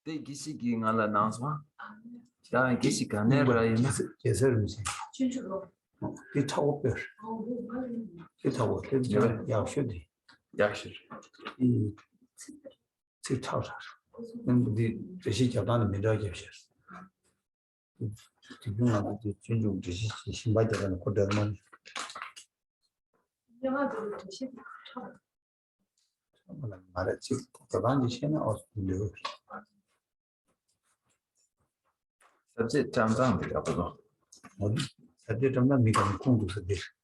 They gisiking all announcement. Yeah, gisikan era in Yesermisi. Bir tavuk ver. Bir tavuk ver. Yakşıdı. Yakşır. Sık tavşar. Ben de reşit yapan merak yapıyoruz. Bunlar da çünkü reşit şimdiden kodlarman. Mara çık. Taban dişine asılıyor. Sadece camdan bir yapalım. Sadece camdan bir tane kundu bir.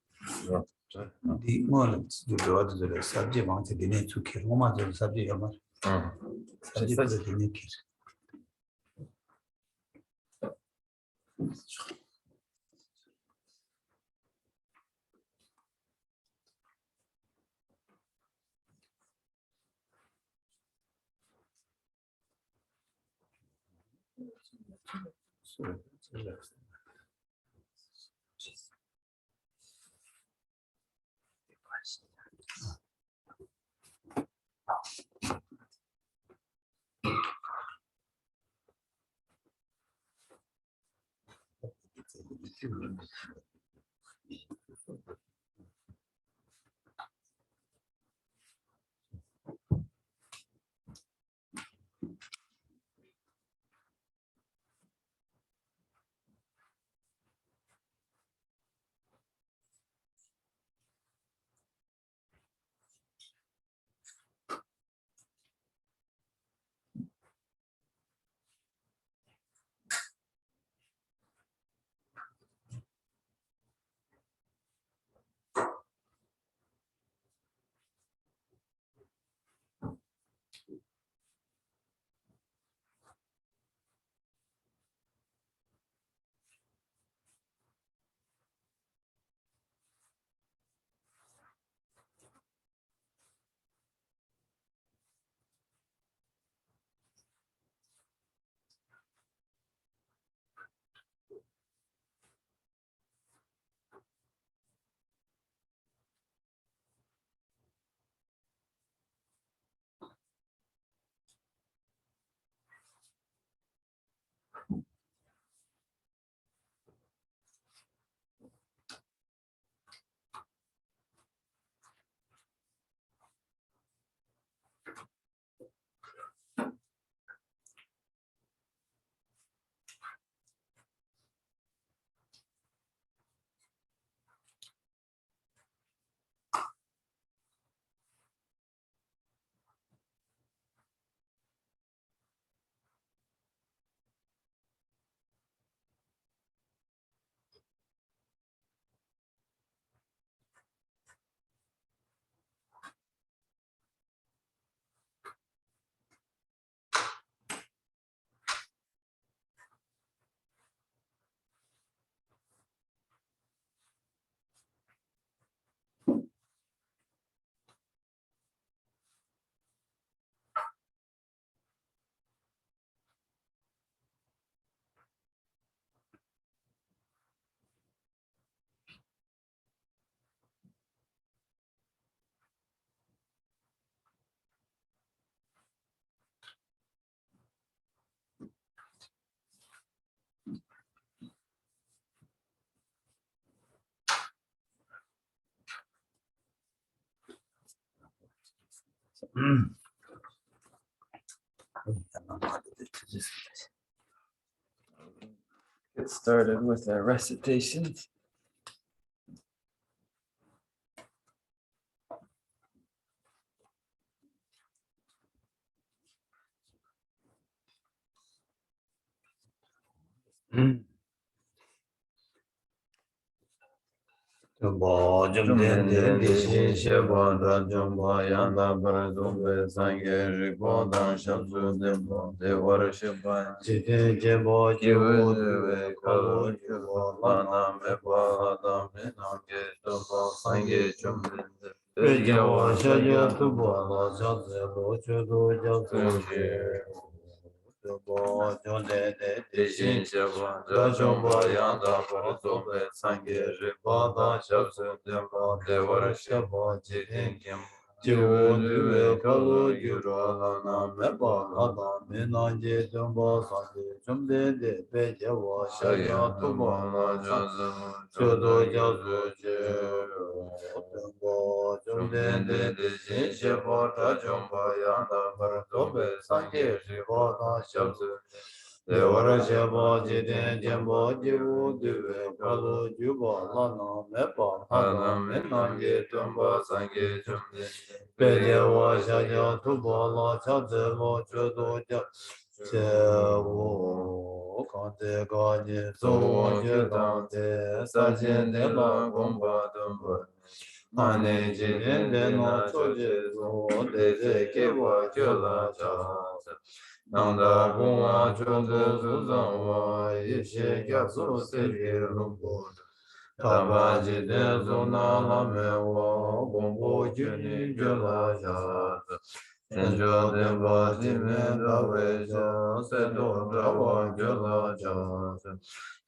Di malum diyor sadece mantı dine tukir. Ama diyor sadece yapar. Sadece de dine kir. Get started with our recitations. Bo jumden de shin shebo da jumbo yanda bradumbe sange ribo dan shamsu dembo de worship jite jebo jibo de ko jibo lana me ba da me nange to bo sange jumden de jebo shayo to bo la jazze lo chudo jazze bo jonde de shin shebo da jumbo yanda bradumbe sange ribo dan shamsu dembo de worship jite Jivu Dive Kalu Jura Lana Mepa Lada Minanje Jumbo Sanje Jumde De Peja Shaya Tuba Laja Chodo Jazu Jumbo Jumde De Jin Shepo Ta Jumbo Yanda Baratobe Sanje Jivo Ta Shabzu Devara Shepo Jiden Jembo Jivu Dive Kalu Juba Lana Mepa Lada Minanje Jumbo Sanje Jumde Peje wa shaya tubo la cha tse mo che do ja che wo kante ga ni so wo che dang te sa chen de la gong pa dum pa ma ne ji den de no cho je so de se ke wa che la cha nang da gong wa cho de su zang wa ye she kya so se ke lu po Taba jide zona la me wa gongbo juni jula ja Tenjo denpa jime da we ja Sendo drawa jula ja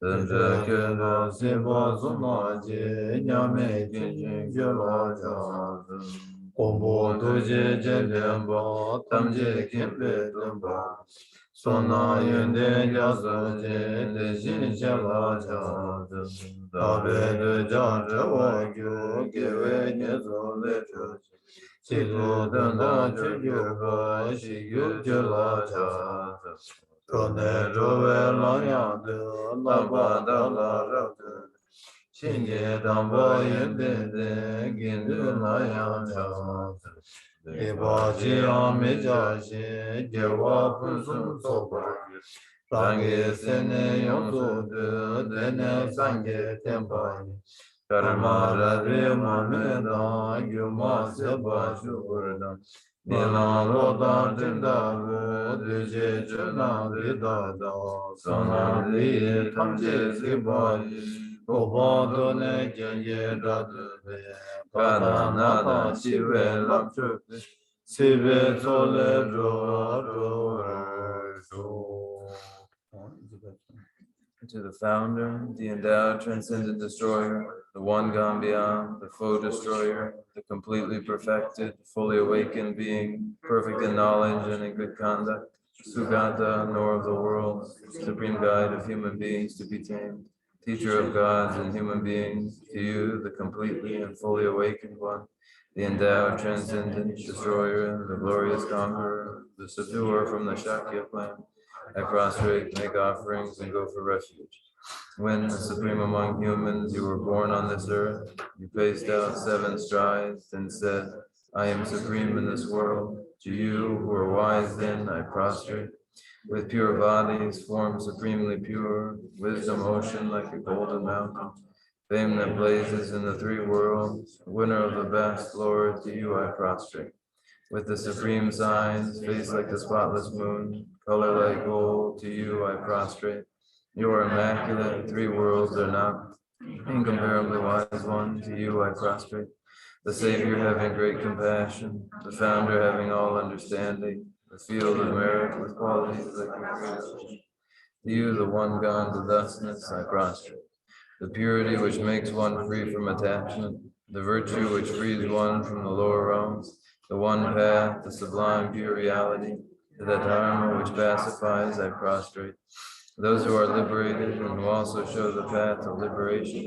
Tenje kendo simpa zona ji Nyame jinjin jula ja Gongbo tuje jendenpa Tamje kimpe denpa Sona yende jaso jende jin jula ja Tabe de jan zhewa gyu gewe nye zo le chu chi zu den dan chu gyu ba shi gyu je la cha to ne zho we la yang de la ba da la ra de xin ge dan ba yin de de gin de la yang cha de ba ji ya me ja shi ge wa pun sun so ba Sangye sene yonsu de dene sangye tenpa Karma ravi mame dan gyuma seba shukurdan Nila lodan tinda vu duje chuna vida da Sana liye tamje sibayi Koba done genye dadu be Kada nada chive lapchu Sive tole ro ro To the founder, the endowed transcendent destroyer, the one gone beyond, the foe destroyer, the completely perfected, fully awakened being, perfect in knowledge and in good conduct, Sugata, knower of the world, supreme guide of human beings to be tamed, teacher of gods and human beings, to you, the completely and fully awakened one, the endowed transcendent destroyer, the glorious conqueror, the subduer from the Shakya clan, I prostrate, make offerings, and go for refuge. When, the supreme among humans, you were born on this earth, you paced out 7 strides and said, I am supreme in this world. To you, who are wise then, I prostrate. With pure bodies, form supremely pure, wisdom ocean like a golden mountain, fame that blazes in the 3 worlds, winner of the best, Lord, to you I prostrate. With the supreme signs, face like the spotless moon, color like gold, to you I prostrate. You are immaculate, 3 worlds are not. Incomparably wise one, to you I prostrate. The Savior having great compassion, the Founder having all understanding, the field of merit with qualities like your creation. To you, the one gone to thusness, I prostrate. The purity which makes one free from attachment, the virtue which frees one from the lower realms, the one path, the sublime pure reality, to that dharma which pacifies, I prostrate. Those who are liberated and who also show the path of liberation,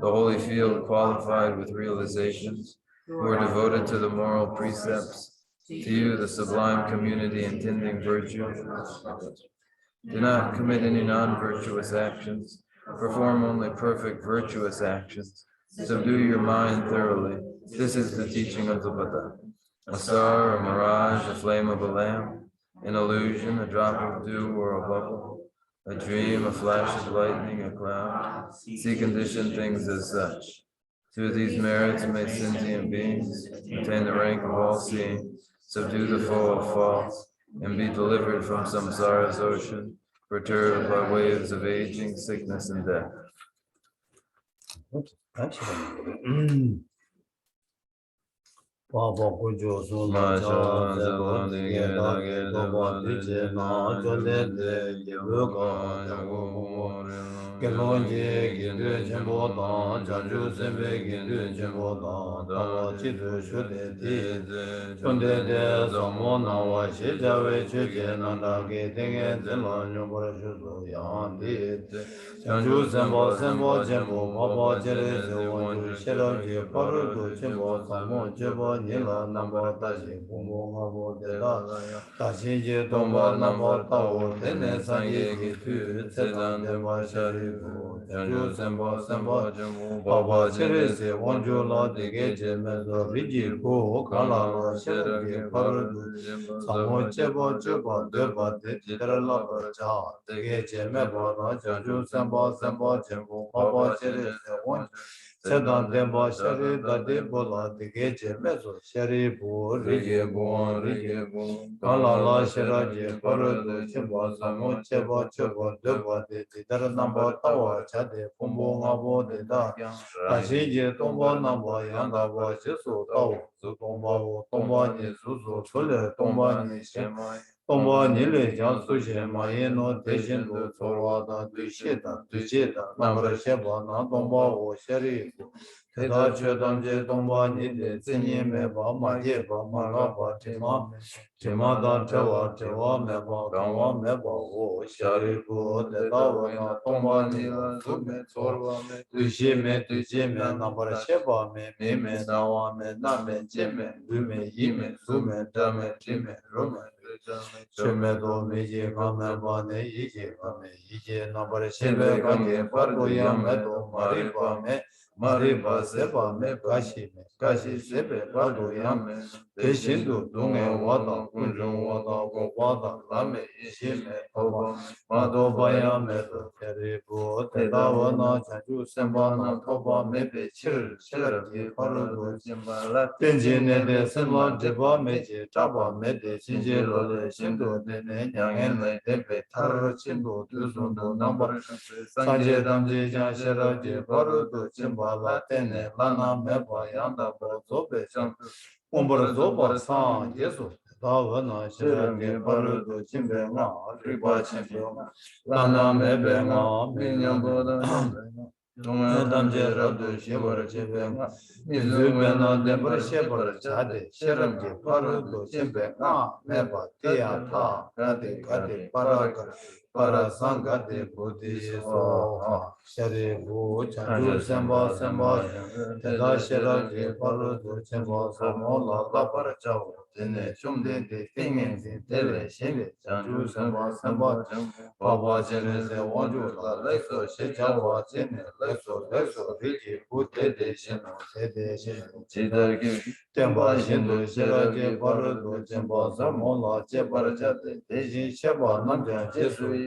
the holy field qualified with realizations, who are devoted to the moral precepts, to you the sublime community intending virtue. Do not commit any non-virtuous actions, perform only perfect virtuous actions. Subdue your mind thoroughly. This is the teaching of the Buddha. A star, a mirage, a flame of a lamp, an illusion, a drop of dew or a bubble, a dream, a flash of lightning, a cloud. See conditioned things as such. Through these merits may sentient beings attain the rank of all seeing, subdue the foe of false, and be delivered from samsara's ocean, perturbed by waves of aging, sickness, and death. Papa Kujo Suna Chawa Zebo Tige Dage Doba Tuje Na Jole De Yebuka Jago Kumbo Gelonje Gindu Jimbo Da Janju Sembe Gindu Jimbo Da Tawa Chidu Shude Ti Shunde De Samo Nawa Shijawe Chuje Nanda Ge Tenge Zima Nyumbara Shudu Yandi Janju Sembo Sembo Jimbo Papa Jere Zewanju Shira Ji Parudu Jimbo Samo Jebo Nila Namba Tashi Kumbo Ngabo Deda Tashi Je Tomba Namba Tawo Tene Sanje Gitu Tsedan Demba Sharibu Janju Sembo Sembo Jimbo Papa Jere Zewanju La Dige Jemezo Riji Ku Kala La Shira Ji Parudu Samo Jebo Jebo Deba Tera La Cha Dige Jemebo Na Janju Sembo Sembo Jimbo Papa Jere Zewanju Sedan Demba Shari Dade Bola Dige Jemezo Shari Bu Rige Bu Rige Bu Kala La Shira Je Parudu Chimbo Samo Chebo Chebo Deba De Tidara Namba Tawa Chade Kumbo Ngabo De Da Tashi Je Tomba Namba Yanda Ba Jesu Tawo Su Tomba Wo Tomba Ni Susu Chule Tomba Ni Shema Tomba Nile Jansu Shema Yeno Deshin Do Tsorwa Da Dusheta Dujeta Namra Sheba Na Tomba Wo Shari Teta Chedam Je Tomba Nile Zinye Meba Ma Yeba Ma Gaba Tima Tima Da Tewa Tewa Meba Gawa Meba Wo Shari Ku Teta Wana Tomba Nila Sume Tsorwa Me Dushe Me Dushe Me Namra Sheba Me Me Me Nawa Me Name Jeme Dume Yime Sume Dame Time Rume Sheme Do Meji Kame Bane Ije Kame Ije Namra Shebe Kange Pargo Yame Do Mariba Me Mariba Seba Me Kashi Me Kashi Sebe Pargo Yame Deshindu Dunge Wada Kunjung Wada Go Wada Lame Ije Me Toba Mado Baya Me Do Teribu Teda Wana Chanju Semba Na Toba Me Be Chir Chirabji Parudu Jimba Tenji Ne De Semba Deba Meji Taba Me De Shinji Lole Shindu Nene Nyangen Le Debe Tar Chindu Tusundu Nambar Sanje Damji Jan Shiraji Parudu Jimba La Tene Lana Meba Yanda Bo Zobe Chan Umbar Zoba San Yesu Davana Shiraji Parudu Jimbe Nga Riba Chimbe Nga Lana Mebe Nga Minyam Boda Damje Radu Shivar Chimbe Mizu Bena Debar Shebar Chade Shiramji Parudu Chimbe Nga Meba Tia Ta Gade Gade Paraka Parasangate Buddhi Soha Shari Bu Chanju Semba Semba Teda Shiraji Parudu Chimba Samola Lapara Chau Tene Chumde De Tingen Tele Shende Chanju Semba Semba Baba Jene Se Wanju La Lekso Shechawa Jene Lekso Lekso Riji Buddhe De Shino Tede Shino Chidargi Temba Shindu Shiraji Parudu Chimba Samola Chepara Chate Deji Sheba Namjan Jesu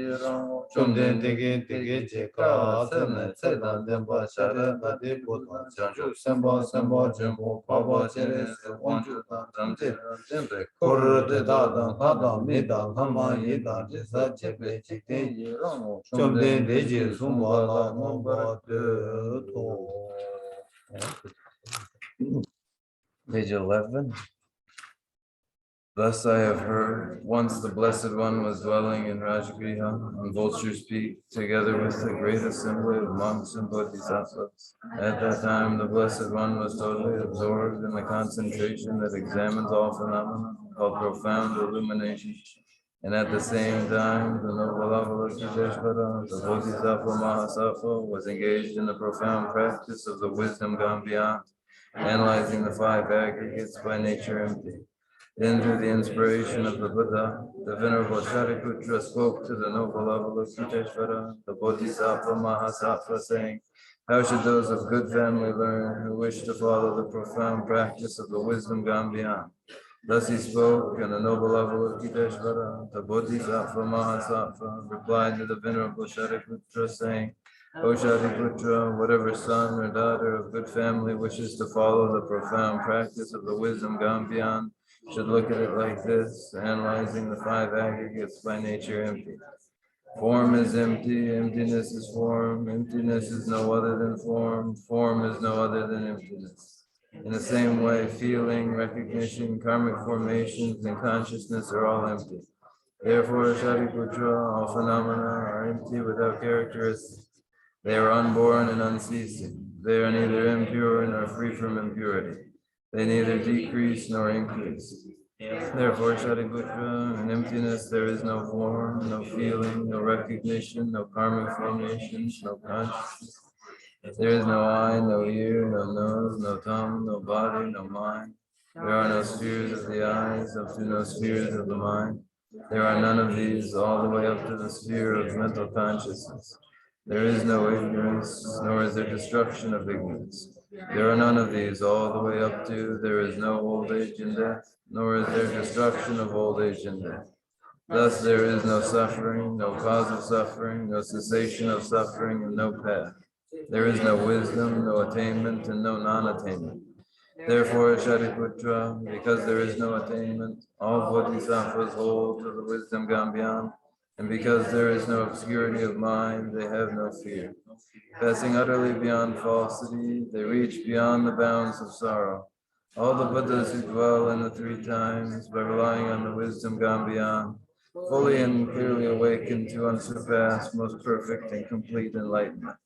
Chumden Tege Tege Cheka Sene Tsedan Demba Share Dade Buddha Chanju Semba Semba Jimbo Baba Chere Se Wanju Tamte Jembe Kor De Dada Nada Mida Lama Yida Jesa Chepe Chikten Chumden Deji Sumba La Nomba De To Page 11. Thus I have heard, once the Blessed One was dwelling in Rajagriha on Vulture's Peak, together with the great assembly of monks and bodhisattvas. At that time, the Blessed One was totally absorbed in the concentration that examines all phenomena, called profound illumination. And at the same time, the noble Avalokiteshvara, the Bodhisattva Mahasattva, was engaged in the profound practice of the wisdom gone beyond, analyzing the five aggregates by nature empty. Then, through the inspiration of the Buddha, the Venerable Shariputra spoke to the noble Avalokiteshvara, the Bodhisattva Mahasattva, saying, "How should those of good family learn who wish to follow the profound practice of the wisdom gone beyond?" Thus he spoke, and the noble Avalokiteshvara, the Bodhisattva Mahasattva, replied to the Venerable Shariputra, saying, "O Shariputra, whatever son or daughter of good family wishes to follow the profound practice of the wisdom gone beyond, should look at it like this, analyzing the five aggregates by nature empty. Form is empty, emptiness is form, emptiness is no other than form, form is no other than emptiness. In the same way, feeling, recognition, karmic formations, and consciousness are all empty. Therefore, Shariputra, all phenomena are empty without characteristics. They are unborn and unceasing. They are neither impure nor free from impurity. They neither decrease nor increase. Therefore, Shariputra, in emptiness there is no form, no feeling, no recognition, no karmic formations, no consciousness. There is no eye, no ear, no nose, no tongue, no body, no mind. There are no spheres of the eyes, up to no spheres of the mind. There are none of these all the way up to the sphere of mental consciousness. There is no ignorance, nor is there destruction of ignorance. There are none of these all the way up to there is no old age and death, nor is there destruction of old age and death. Thus there is no suffering, no cause of suffering, no cessation of suffering, and no path. There is no wisdom, no attainment, and no non-attainment. Therefore, Shariputra, because there is no attainment, all bodhisattvas hold to the wisdom gone beyond, and because there is no obscurity of mind, they have no fear. Passing utterly beyond falsity, they reach beyond the bounds of sorrow. All the Buddhas who dwell in the three times, by relying on the wisdom gone beyond, fully and clearly awaken to unsurpassed, most perfect and complete enlightenment.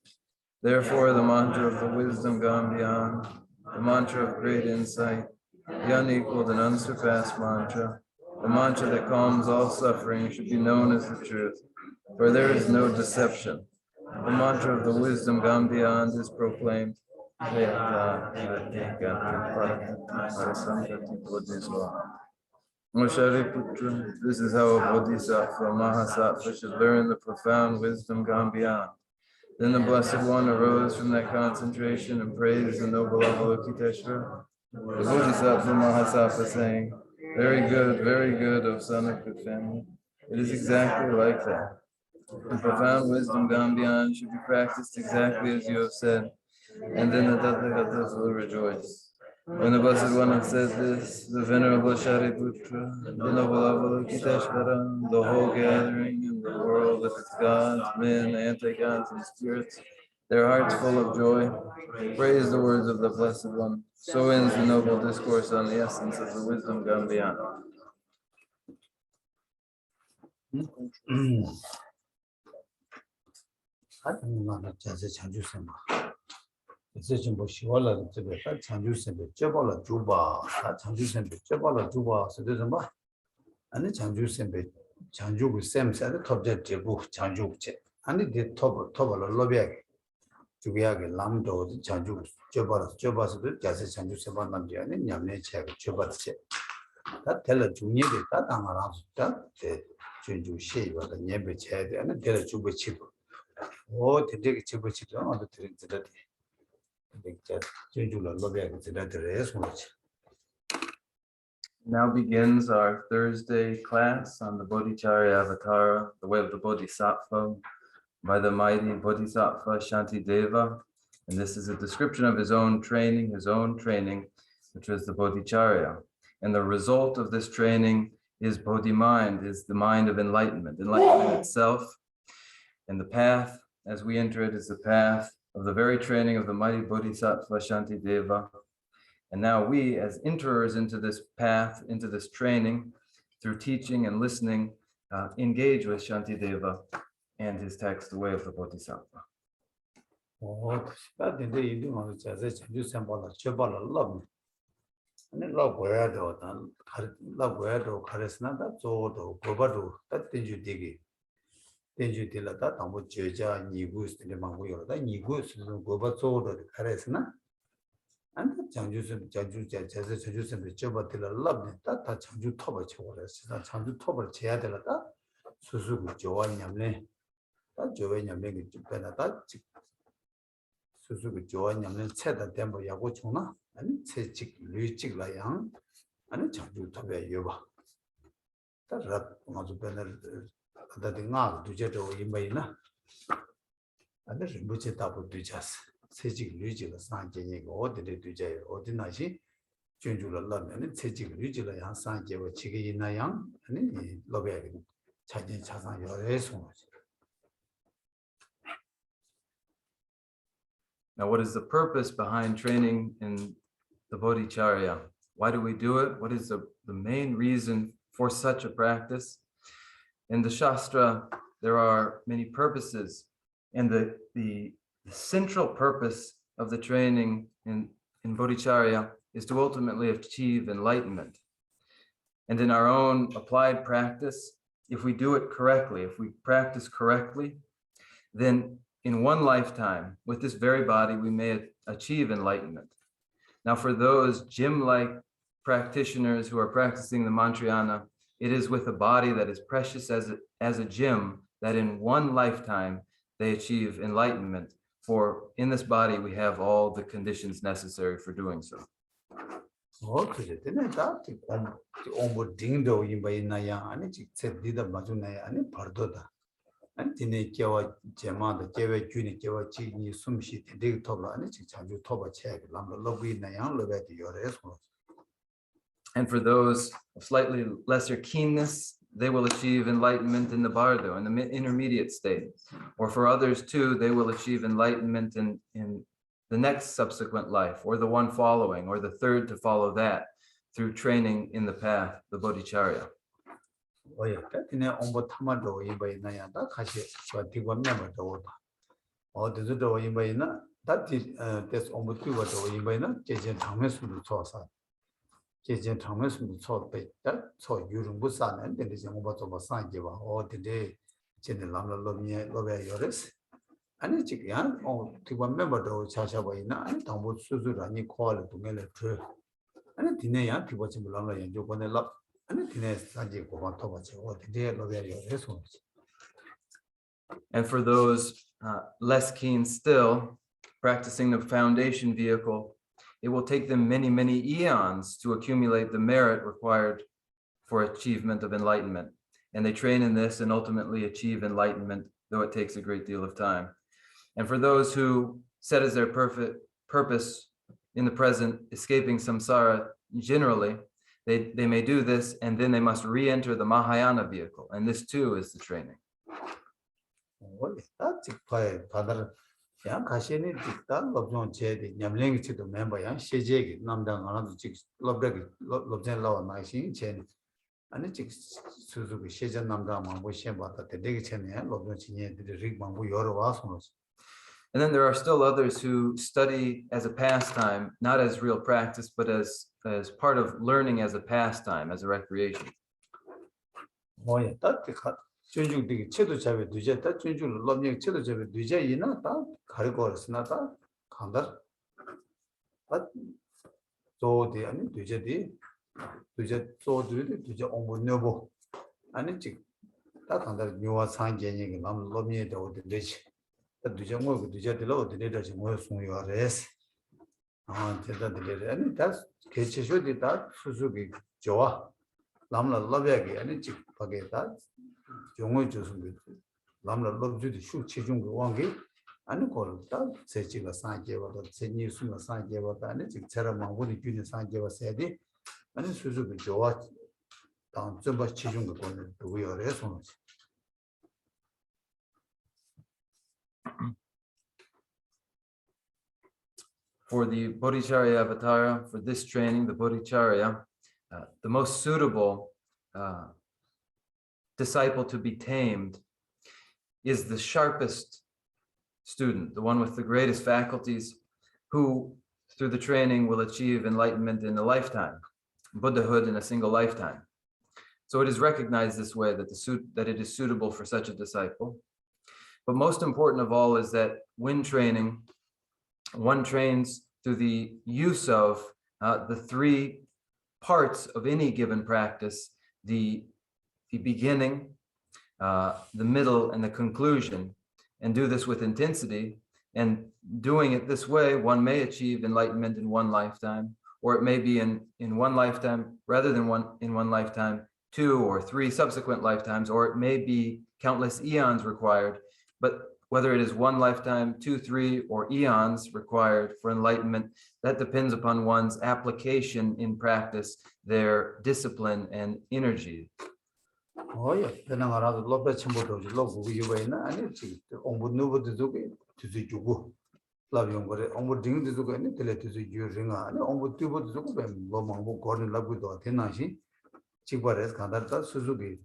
Therefore, the mantra of the wisdom gone beyond, the mantra of great insight, the unequaled and unsurpassed mantra, the mantra that calms all suffering should be known as the truth, for there is no deception. The mantra of the wisdom gone beyond is proclaimed. Shariputra, this is how a bodhisattva, mahasattva should learn the profound wisdom gone beyond. Then the Blessed One arose from that concentration and praised the noble Avalokiteshvara, the Bodhisattva Mahasattva, saying, very good, O son of good family. It is exactly like that. The profound wisdom gone beyond should be practiced exactly as you have said, and then the Tathagatas will rejoice. When the Blessed One had said this, the Venerable Shariputra, the noble Avalokiteshvara, the whole gathering, and the world with its gods, men, anti-gods, and spirits, their hearts full of joy, praise the words of the Blessed One. So ends the noble discourse on the essence of the wisdom gone beyond. 이제 좀 시월라 집에 장주선배 쪄발라 주바 장주선배 쪄발라 주바 그래서 뭐 아니 장주선배 장주고 샘사의 톱제 제부 장주체 아니 디 톱을 로비하게 주비하게 남도 장주 쪄봐서도 자세 장주선배 남지 아니 냠내 체가 쪄봤지 다 텔라 중립이 다 당하라서 다 전주 시에보다 냠배 체야 되는 텔라 주부 치고 오 되게 주부 치고 어디 들은지다 Now begins our Thursday class on the Bodhicharya Avatara, the way of the Bodhisattva, by the mighty Bodhisattva Shantideva. And this is a description of his own training, which was the Bodhicharya. And the result of this training is Bodhi mind, is the mind of enlightenment itself. And the path, as we enter it, is the path of the very training of the mighty Bodhisattva Shantideva. And now we, as enterers into this path, into this training, through teaching and listening, engage with Shantideva and his text, The Way of the Bodhisattva. tenjutilata tambo jeja nigus de mangu yoda nigus goba zodo karesna and chanju chanju jobatila labne ta chanju toba chora sina chanju toba cheya delata susu jowa nyamne ta jowe nyamne gi pena ta susu jowa nyamne cheda tembo yago chona 아니 체직 류직라 양 아니 chanju toba yoba ta rat mazu pena 다들 나 두제도 이메이나 아니 무지 답을 두자스 세직 류지가 산제니고 어디에 두제 어디나시 준주를 넣으면 세직 류지가 양 산제고 지게 있나 양 아니 로베 자진 자산 여래서 Now, what is the purpose behind training in the Bodhicharya. Why do we do it? What is the main reason for such a practice? In the Shastra, there are many purposes, and the central purpose of the training in Bodhicharya is to ultimately achieve enlightenment. And in our own applied practice, if we do it correctly, if we practice correctly, then in one lifetime, with this very body, we may achieve enlightenment. Now, for those gym-like practitioners who are practicing the Mantrayana, it is with a body that is precious as a gym that in one lifetime they achieve enlightenment. For in this body, we have all the conditions necessary for doing so. 그래. 되네. 다 공부 딩도 임바이나야 아니 직접디다 맞으나야 아니 벌도다. 아니 디네 깨와 제마도 깨외 균이 깨와 지니 숨시 되게 톱라 아니 자주 톱아 책 남로 로비나야 로베디 요레서. And for those of slightly lesser keenness, they will achieve enlightenment in the bardo, in the intermediate state. Or for others too, they will achieve enlightenment in the next subsequent life, or the one following, or the third to follow that, through training in the path, the Bodhicharya. 아니 지금 두번 멤버도 자샤보이나 아니 당부 수수라니 코알 동네를 줘 아니 디네야 비버지 물랑라 연구원에 랍 아니 디네 산지 고만 토바지 어디에 로베요 해서. And for those less keen still, practicing the foundation vehicle, it will take them many, many eons to accumulate the merit required for achievement of enlightenment. And they train in this and ultimately achieve enlightenment, though it takes a great deal of time. And for those who set as their perfect purpose in the present, escaping samsara generally, they may do this, and then they must re-enter the Mahayana vehicle. And this too is the training. And then there are still others who study as a pastime, not as real practice, but as part of learning as a pastime, as a recreation. For the Bodhicharya Avatara, for this training, the Bodhicharya, the most suitable disciple to be tamed is the sharpest student, the one with the greatest faculties, who through the training will achieve enlightenment in a lifetime, Buddhahood in a single lifetime. So it is recognized this way that it is suitable for such a disciple. But most important of all is that when training, one trains through the use of the three parts of any given practice, the beginning, the middle, and the conclusion, and do this with intensity. And doing it this way, one may achieve enlightenment in one lifetime, or it may be in one lifetime, rather than in one lifetime, 2 or 3 subsequent lifetimes, or it may be countless eons required. But whether it is one lifetime, 2, 3, or eons required for enlightenment, that depends upon one's application in practice, their discipline and energy. love yung gore ong ding de go ni tele tu ju ringa ani ong tu bo zu go ben go mang bo go ni love go do the na shi chi ba res ka dar ta su su gi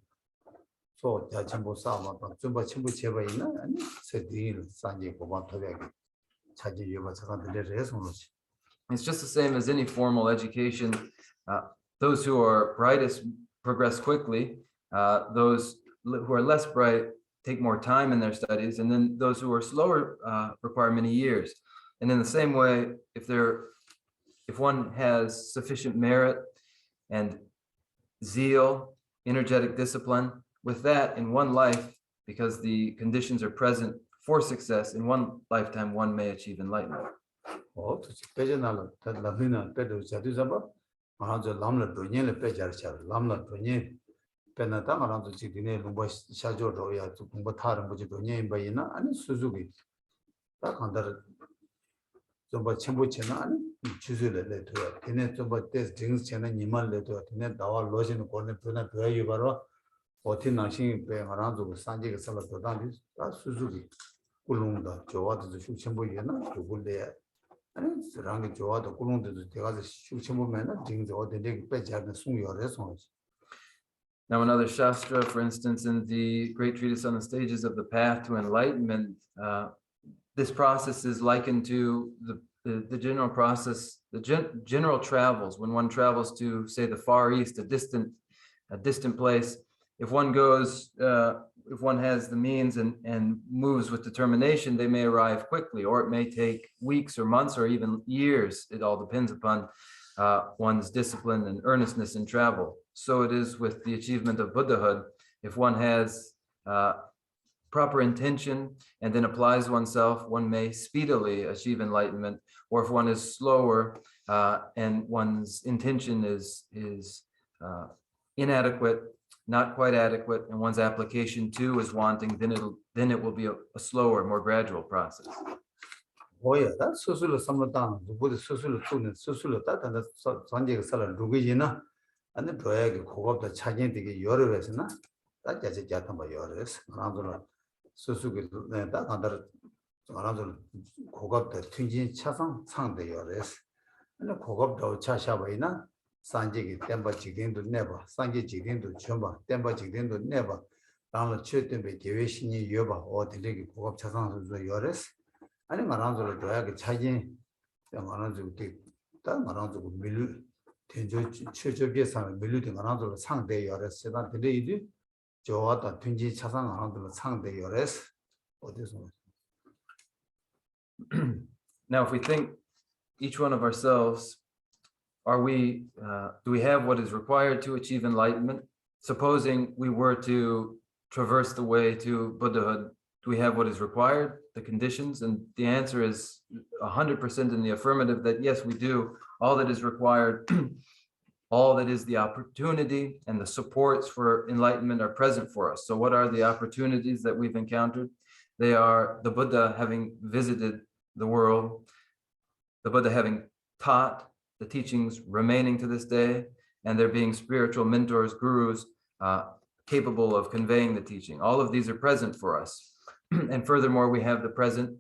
so ja chen bo sa ma ta zu ba chen bo che ba yin na ani se di san ji go ba to ya gi cha ji yo ba cha ka de re so no shi. It's just the same as any formal education. Those who are brightest progress quickly. Those who are less bright take more time in their studies, and then those who are slower require many years. And in the same way, if one has sufficient merit and zeal, energetic discipline, with that in one life, because the conditions are present for success, in one lifetime one may achieve enlightenment. Oh, to peje na la ta la bina pe do cha du sa ba ma zo lam la do nyen le pe jar cha lam la do nyen pe na ta ma ram zo chi dine lu ba sha jo do ya zu bu tha ram bu ji do nyen ba yin na ani su zu gi ta kan dar zo ba chen bu chen na ani chu zu le le to ya dine zo ba tes ding chen na ni ma le to dine da wa lo jin ko ne pe na pe yu ba ro o ti na xin pe ma ram zo san ji ge sa la do da ni ta su zu gi ku lung da jo wa de shu chen bu yin na ku bu le Now another Shastra, for instance, in the great treatise on the stages of the path to enlightenment, this process is likened to the general process, the general travels. When one travels to, say, the Far East, a distant place, if one goes, if one has the means and moves with determination, they may arrive quickly, or it may take weeks or months or even years. It all depends upon one's discipline and earnestness in travel. So it is with the achievement of Buddhahood. If one has proper intention and then applies oneself, one may speedily achieve enlightenment. Or if one is slower and one's intention is inadequate, not quite adequate, and one's application too is wanting, then it will be a slower, more gradual process. Oh yeah, that's so some down. The Buddha so that and the Sanjay Sala Rugina and the Proyag Kogop the Chagin to get your resina. That just a jatamba yours. Another Susuki that another Kogop the Twinjin Chasang sang the yours. And the Kogop the Chashabaina. Sanjay Temba Chicken to never, Sanjay Chicken to Chumba, Temba Chicken to never, down the Chutin be Jewish Yoba or the Lake of Chasan Yoris. I think around the drag Chajin, the Maranzu take that Maranzu Milu, Tenjo Church of Yesan, Miluting around the Sunday Yoris, Sedan the lady, Joata Tunji Chasan around the Sunday Yoris, or this one. Now, if we think each one of ourselves, do we have what is required to achieve enlightenment? Supposing we were to traverse the way to Buddhahood, do we have what is required, the conditions? And the answer is 100% in the affirmative that yes, we do. All that is required, all that is the opportunity and the supports for enlightenment are present for us. So what are the opportunities that we've encountered? They are the Buddha having visited the world, the Buddha having taught, the teachings remaining to this day, and there being spiritual mentors, gurus, capable of conveying the teaching. All of these are present for us. And furthermore, we have the present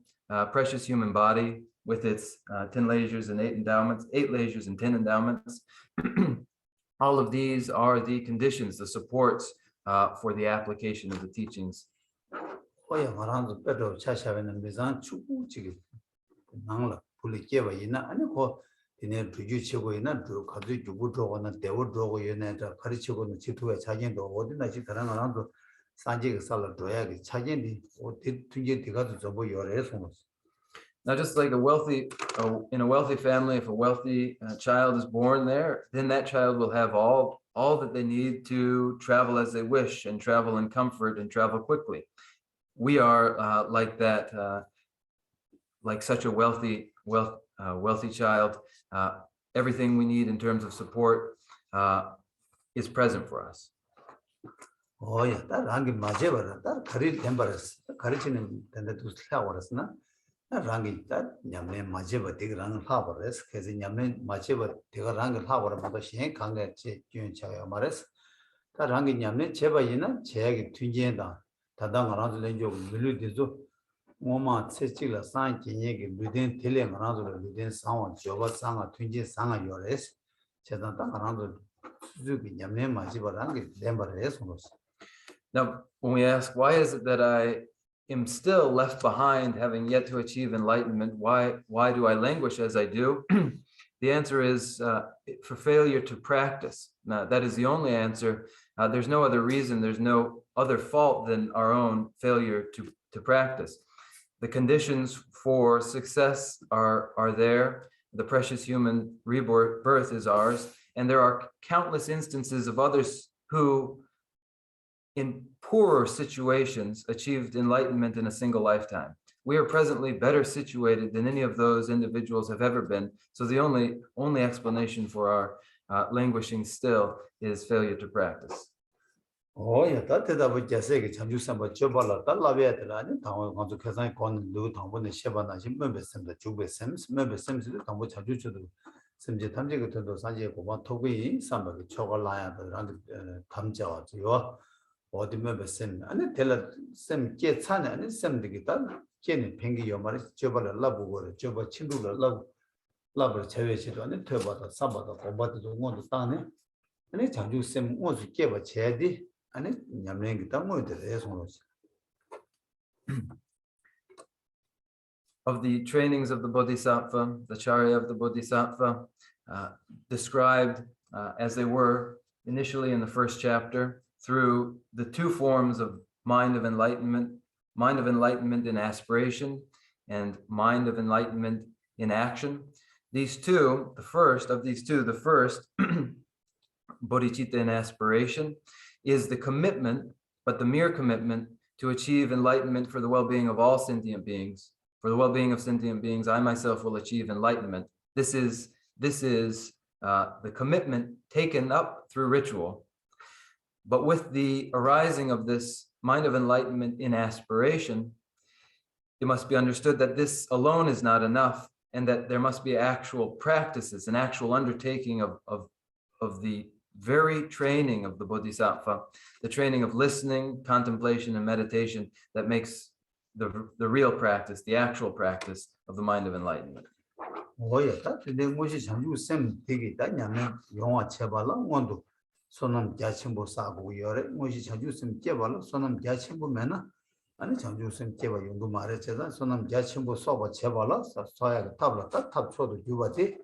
precious human body with its 10 leisures and 8 endowments, 8 leisures and 10 endowments. All of these are the conditions, the supports for the application of the teachings. Dine duju chigo ina du kazu yugu drogo na dewa drogo yone da kari chigo na chituwa chajen do odi na chi taranga randu sanje ka sala droya ki chajen di o tunje digazu zobo yore songos. Now, just like in a wealthy family, if a wealthy child is born there, then that child will have all that they need to travel as they wish and travel in comfort and travel quickly. We are like that, like such a wealthy child. Everything we need in terms of support is present for us. Oh yeah, that rangi majebara, that kari temperas, kari chinin tende tu slawaras na. That rangi that nyamne majeba dig rang lavares, kesi nyamne majeba dig rang lavara mata shen kanga che kyun chaya mares. That rangi nyamne cheba yina cheyagi tunjenda, tadang rangi lenjo milu dizo Moma Tsechila San Kinyaki within Tilim Ranzo within Sawan, Jova Sanga, Twinji Sanga Yores, Chetan Ranzo Suzuki Yamne Majibarangi, Lembares. Now, when we ask, why is it that I am still left behind, having yet to achieve enlightenment? Why do I languish as I do? The answer is for failure to practice. Now, that is the only answer. There's no other reason. There's no other fault than our own failure to practice. The conditions for success are there. The precious human rebirth is ours. And there are countless instances of others who, in poorer situations, achieved enlightenment in a single lifetime. We are presently better situated than any of those individuals have ever been. So the only explanation for our languishing still is failure to practice. Oh, yeah, that's what you say. Chanju Samba Chobala, Talavia, Town, Kazan, Lu, Tombon, Shabana, member Sims, the Juba Sims, member Sims, the Tombo Chanju to do. Simji Tamji to the Sanjay, one Togi, somebody Chocolaya, around Tamja, your or the member Sim, and tell her Sim get Sana and Sim the guitar, Jenny Pingy, your mother, Jobala Labu, Joba Chindula Love Cherry, and the Turbo, the Sabbath of what to want to stand in. And it's Chanju Sim wants to give a cherry. Of the trainings of the Bodhisattva, the Charya of the Bodhisattva, described as they were initially in the first chapter through the two forms of mind of enlightenment in aspiration and mind of enlightenment in action. These two, the first, bodhicitta in aspiration, is the commitment, but the mere commitment to achieve enlightenment for the well-being of all sentient beings. For the well-being of sentient beings, I myself will achieve enlightenment. This is the commitment taken up through ritual. But with the arising of this mind of enlightenment in aspiration, it must be understood that this alone is not enough, and that there must be actual practices, an actual undertaking of the very training of the Bodhisattva, the training of listening, contemplation, and meditation that makes the real practice, the actual practice of the mind of enlightenment. Oh, yeah, that's the Moshi Chanju Sem Tigi, Danyam, Yonga Chabala, Mondo, Sonam Jachimbo Sabu Yore, Moshi Chanju Sem Jabala, Sonam Jachimbo Mena, and Chanju Sem Java Yungu Marecheza, Sonam Jachimbo Soba Chabala, Soya Tabla, Tab Sodu Jubati,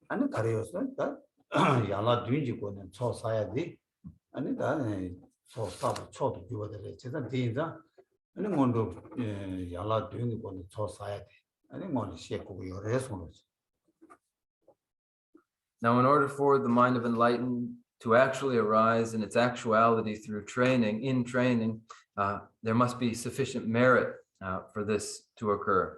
and the Karios, that. Yala Dunji go and so sayadi, and then so start to do what it is. And then want to Yala doing go and so sayadi, and then want to shake over your response. Now, in order for the mind of enlightenment to actually arise in its actuality through training, there must be sufficient merit for this to occur.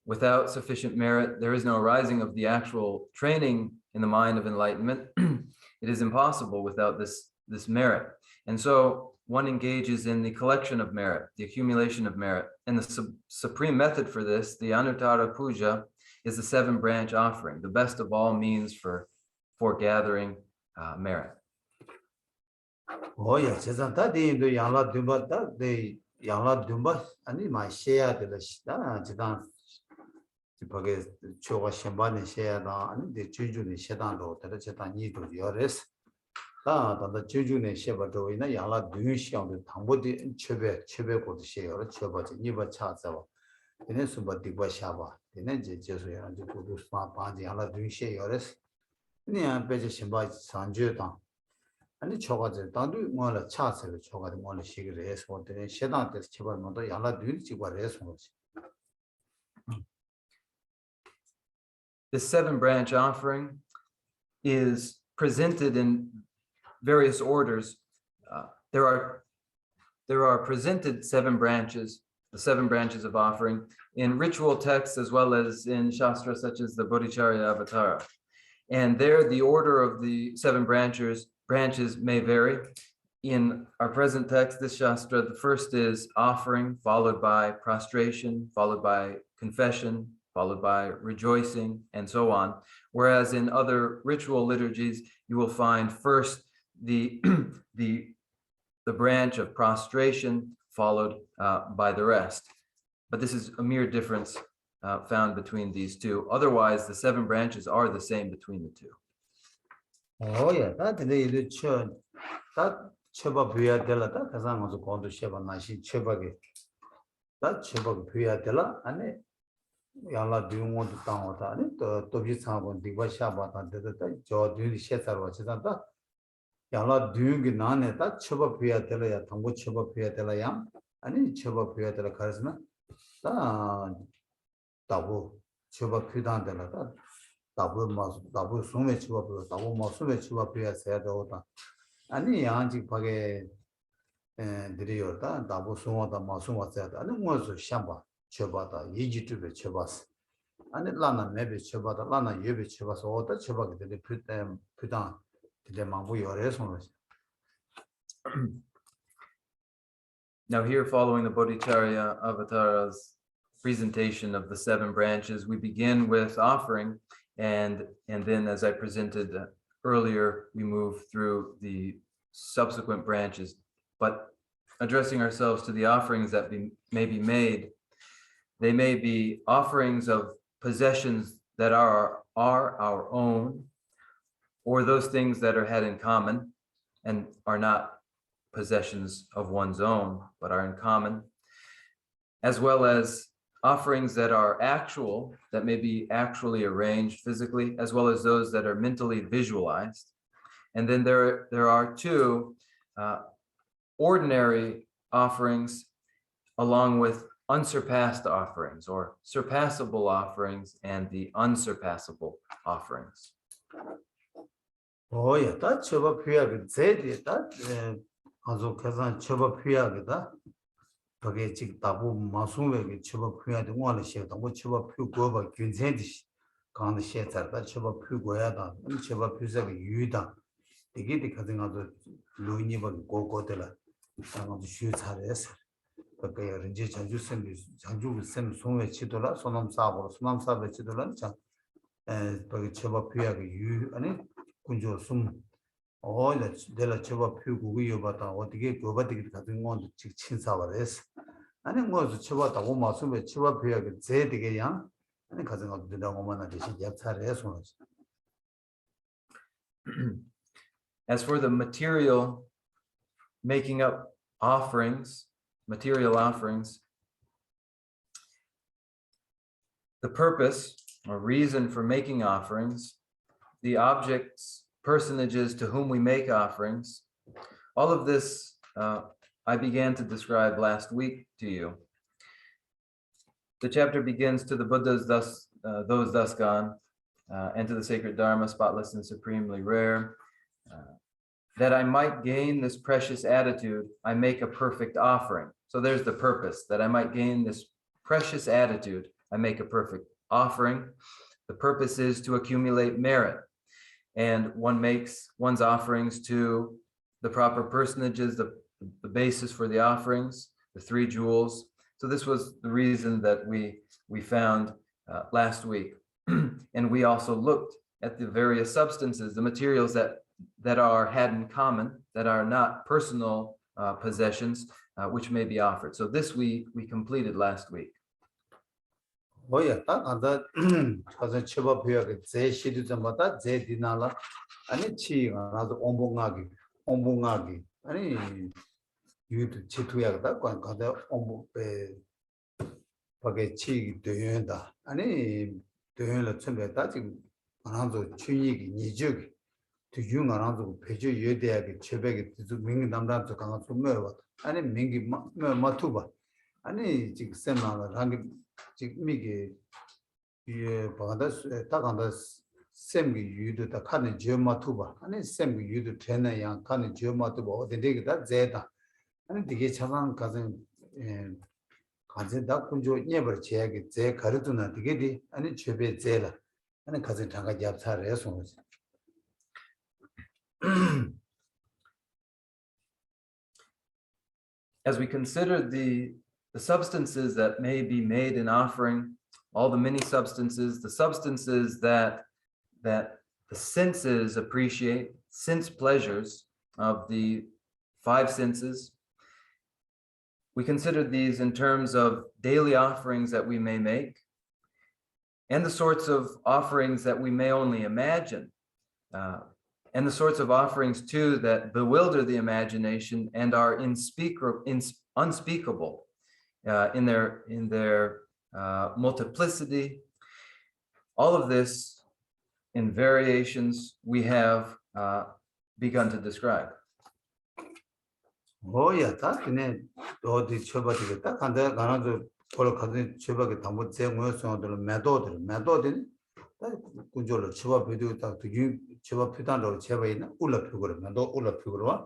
Without sufficient merit, there is no arising of the actual training in the mind of enlightenment. It is impossible without this merit. And so one engages in the collection of merit, the accumulation of merit. And the supreme method for this, the Anuttara Puja, is the 7-branch offering, the best of all means for gathering merit. Oh, yes, that the Yala Dumba, that the Yala Dumba, and my share to the because Choga Shambani share and the Juju Shedan road, the Chetan need to yours. The Juju Shebato in a Yala Dushi on the Tambodi Chebe for the share, Choba, Niba Chazawa, the Nesuba Diba Shaba, the Nedge Jesuit and the Kudu Smart Bandi, Yala Dushi yours. Near Beja Shimba Sanjutan. And the Choga Dandu Mola Chats, the Choga the Mola Shigres, or the Shedan, the Chiba Moto Yala Duchi were response. The 7-branch offering is presented in various orders. There are presented 7 branches, the 7 branches of offering, in ritual texts as well as in shastras such as the Bodhicharya Avatara. And there, the order of the 7 branches may vary. In our present text, this shastra, the first is offering, followed by prostration, followed by confession, followed by rejoicing, and so on. Whereas in other ritual liturgies, you will find first the branch of prostration, followed by the rest. but this is a mere difference found between these two. Otherwise, the 7 branches are the same between the two. Oh yeah, that the church that cheba buya dela that kazan was going to sheba nashi cheba that cheba buya dela and yala doing want to town with that to be someone the washaba and the jaw doing the shetar was that yala doing none that cheba buya dela tango cheba buya dela yam and cheba buya dela karsna tabu cheba pudan dela that 다부 소매 치고 다부 마소매 치고 비야서야 되다 아니 양지 파게 드리요다 다부 소마다 마소마서야 아니 뭐서 샴바 쳐바다 이지트베 쳐바스 아니 라나 메베 쳐바다 라나 예베 쳐바서 어다 쳐바게 되게 부단 되게 망부 요래서. Now here, following the Bodhicharya Avatara's presentation of the 7 branches, we begin with offering. And then, as I presented earlier, we move through the subsequent branches. But addressing ourselves to the offerings that may be made, they may be offerings of possessions that are our own, or those things that are had in common and are not possessions of one's own, but are in common, as well as offerings that are actual, that may be actually arranged physically, as well as those that are mentally visualized. And then there are 2 ordinary offerings along with unsurpassed offerings, or surpassable offerings and the unsurpassable offerings. Oh yeah, that cheba piya zedi that azo kazan cheba piya da 그게 지금 다부 마수맥이 처벌 표현도 원래 시에도 뭐 처벌 표고가 균생이 가는 시에다 처벌 표고야다 처벌 표석이 유다 이게 가능하도 루니버 고고들라 상황도 쉬 잘해서 그게 이제 장주선 송외 치도라 소남사고 소남사베 치도라 거기 처벌 표현이 유 아니 군조 숨 내가 저거 피우고 이어봤다 어떻게 그거밖에 같은 건 친사버렸어 아니 뭐 저거다 오마스에 저거 피하게 제되게야 아니 가정하고 된다고 만나 대신 약차를 해서. As for the material making up offerings, material offerings, the purpose or reason for making offerings, the objects, personages to whom we make offerings, all of this I began to describe last week to you. The chapter begins to the Buddhas those thus gone, and to the sacred Dharma, spotless and supremely rare. That I might gain this precious attitude, I make a perfect offering. So there's the purpose, that I might gain this precious attitude, I make a perfect offering. The purpose is to accumulate merit. And one makes one's offerings to the proper personages, the basis for the offerings, the 3 jewels. So this was the reason that we found last week. And we also looked at the various substances, the materials that are had in common, that are not personal possessions, which may be offered. So this we completed last week. 뭐야 딱 안다 가서 쳐봐 비하게 제 시도 좀 받아 제 디나라 아니 치가 나도 옹봉하기 아니 유도 치투야다 관가다 옹봉에 밖에 치 되는다 아니 되는 처음에다 지금 하나도 춘익이 니적 뒤중 하나도 배주 여대하게 최백이 민기 남단도 강한 좀매워 아니 민기 마투바 아니 지금 셈나라 한게 지금 이게 예 바다 다간다 셈기 유도 다 칸의 제마투바 아니 셈기 유도 되는 양 칸의 제마투바 어디게다 제다 아니 되게 차상 가진 가진다 군조 예버 제하게 제 가르도나 되게디 아니 최배 제라 아니 가진 장가 잡사를 해서 As we consider the substances that may be made in offering, all the many substances, the substances that the senses appreciate, sense pleasures of the 5 senses, we considered these in terms of daily offerings that we may make and the sorts of offerings that we may only imagine, and the sorts of offerings too that bewilder the imagination and are unspeakable in their multiplicity. All of this in variations we have begun to describe. Oh yeah, that ne do the choba de ta kan da gana do kol khadin choba ke thambo che ngo so do medo de ta kunjo lo choba video ta tu choba pitan do cheba ina ula phugor medo ula phugor wa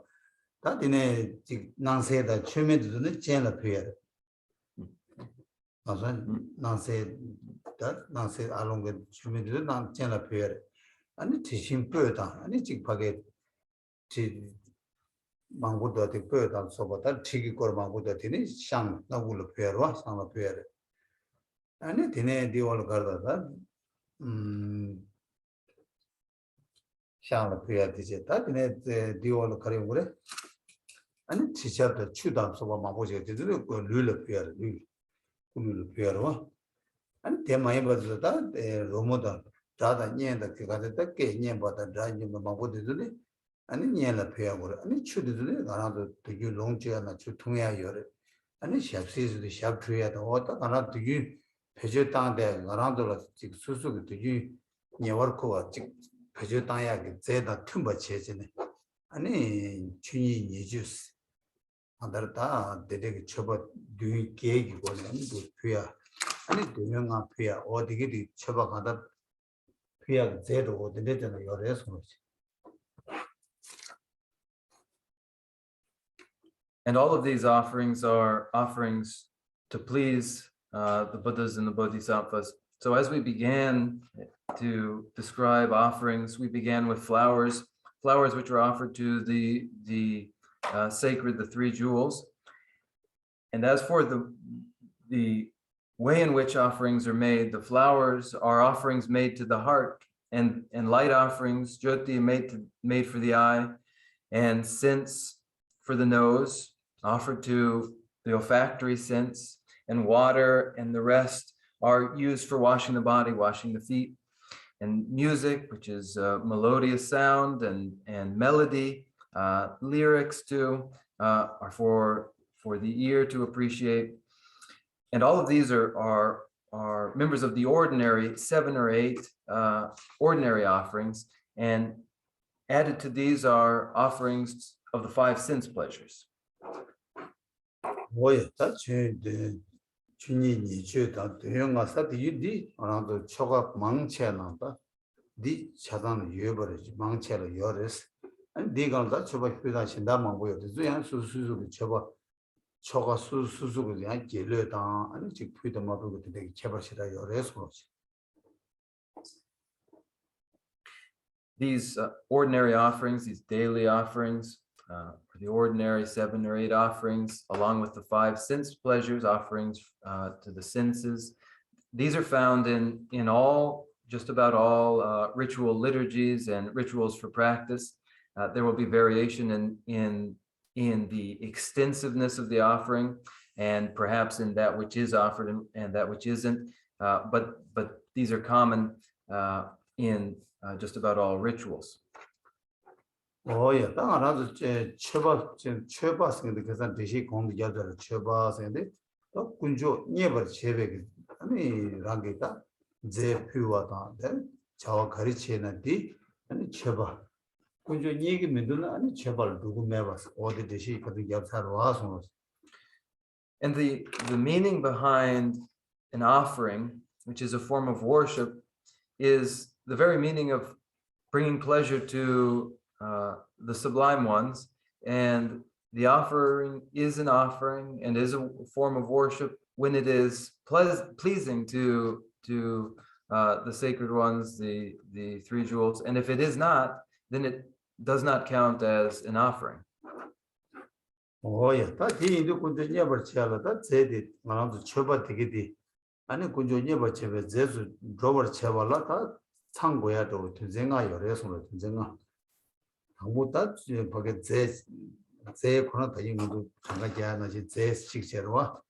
ta dine nang se da cheme de ne chen la phyer asan nang se along ge cheme de nang chen la phyer ani tishin pyo ta ani chik phage chi 망고도 되 거다 소보다 튀기 거 망고도 되니 샹 나불 페어와 상라 페어 아니 되네 디올 가다다 샹라 페어 되제다 되네 디올 가려 그래 아니 지자도 추다 소바 망고제 되는 거 룰 페어 룰 페어와 아니 대마에 버서다 로모다 다다 녀다 그 가다 게 녀보다 다니 망고도 되네 아니 녀라 페어고 아니 추드들 가나도 되게 롱지야나 추 통해야 요래 아니 샵시즈도 샵트야도 어다 가나 되게 배제 땅데 가나도 직 수수도 되게 녀워코와 직 배제 땅야게 제다 틈바 체제네 아니 춘이 니주스 안다르다 데데게 쳐버 뒤 계기 보는 페어 아니 두명아 페어 어디게 쳐버 가다 페어 제도 어디데잖아 요래서 And all of these offerings are offerings to please the Buddhas and the Bodhisattvas. So as we began to describe offerings, we began with flowers which were offered to the sacred, the three jewels. And as for the way in which offerings are made, the flowers are offerings made to the heart, and light offerings, jyoti, made for the eye, and scents for the nose, offered to the olfactory sense, and water and the rest are used for washing the body, washing the feet, and music, which is melodious sound and melody, lyrics too, are for the ear to appreciate. And all of these are members of the ordinary 7 or 8 ordinary offerings, and added to these are offerings of the 5 sense pleasures. 뭐야 다 주니 니주다 대형아사 뒤디 아나도 초가 망체나다 디 차단 예버지 망체를 열었어 아니 네가 초가 피다 신다만 보여도 그냥 수수수 초가 수수수 그냥 길려다 아니 직 피다 마도 되게 제발시다 열어서 These ordinary offerings, these daily offerings, for the ordinary 7 or 8 offerings, along with the 5 sense pleasures, offerings to the senses. These are found in all, just about all ritual liturgies and rituals for practice. There will be variation in the extensiveness of the offering, and perhaps in that which is offered and that which isn't. But these are common in just about all rituals. 오야 당하나도 최바스인데 그래서 대시 공부 여자를 최바스인데 또 군조 녀버 제베기 아니 랑게다 제 피와다 저 가르치는데 아니 최바 군조 얘기 믿는 아니 최발 누구 매바스 어디 대시 그 여자로 와서. And the meaning behind an offering, which is a form of worship, is the very meaning of bringing pleasure to the sublime ones, and the offering is an offering and is a form of worship when it is pleasing to the sacred ones, the 3 jewels, and if it is not, then it does not count as an offering. 오야 다 뒤도 군조 녀버 쳐라다 제디 나도 쳐바 되게디 아니 군조 녀버 쳐베 제수 로버 쳐발라 다 창고야도 전쟁아 열에서 전쟁아 아무다 거기 제 제 코너 더 용도 장가지야 나지 제 식세로와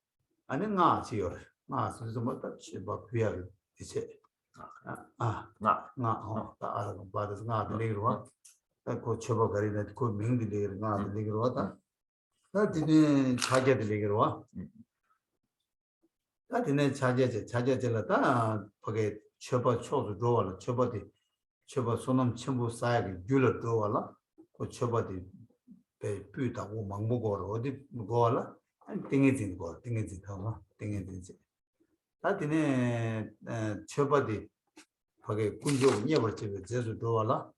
아니 나 지요 나 스스로 뭐다 치바 비야 이제 나 알아 봐도 나 들리로와 그 쳐봐 거리는 그 명들이 나 들리로와 다 되네 자제 들리로와 다 되네 자제질라다 거기 쳐봐 쳐도 좋아라 쳐봐 손놈 첨부 쌓이게 줄을 들어와라 그 쳐봐디 배 뿌다고 망보고 어디 뭐라 땡해진 거 땡해진 거 땡해진지 다 되네 쳐봐디 거기 군조 이어버지 제주 들어와라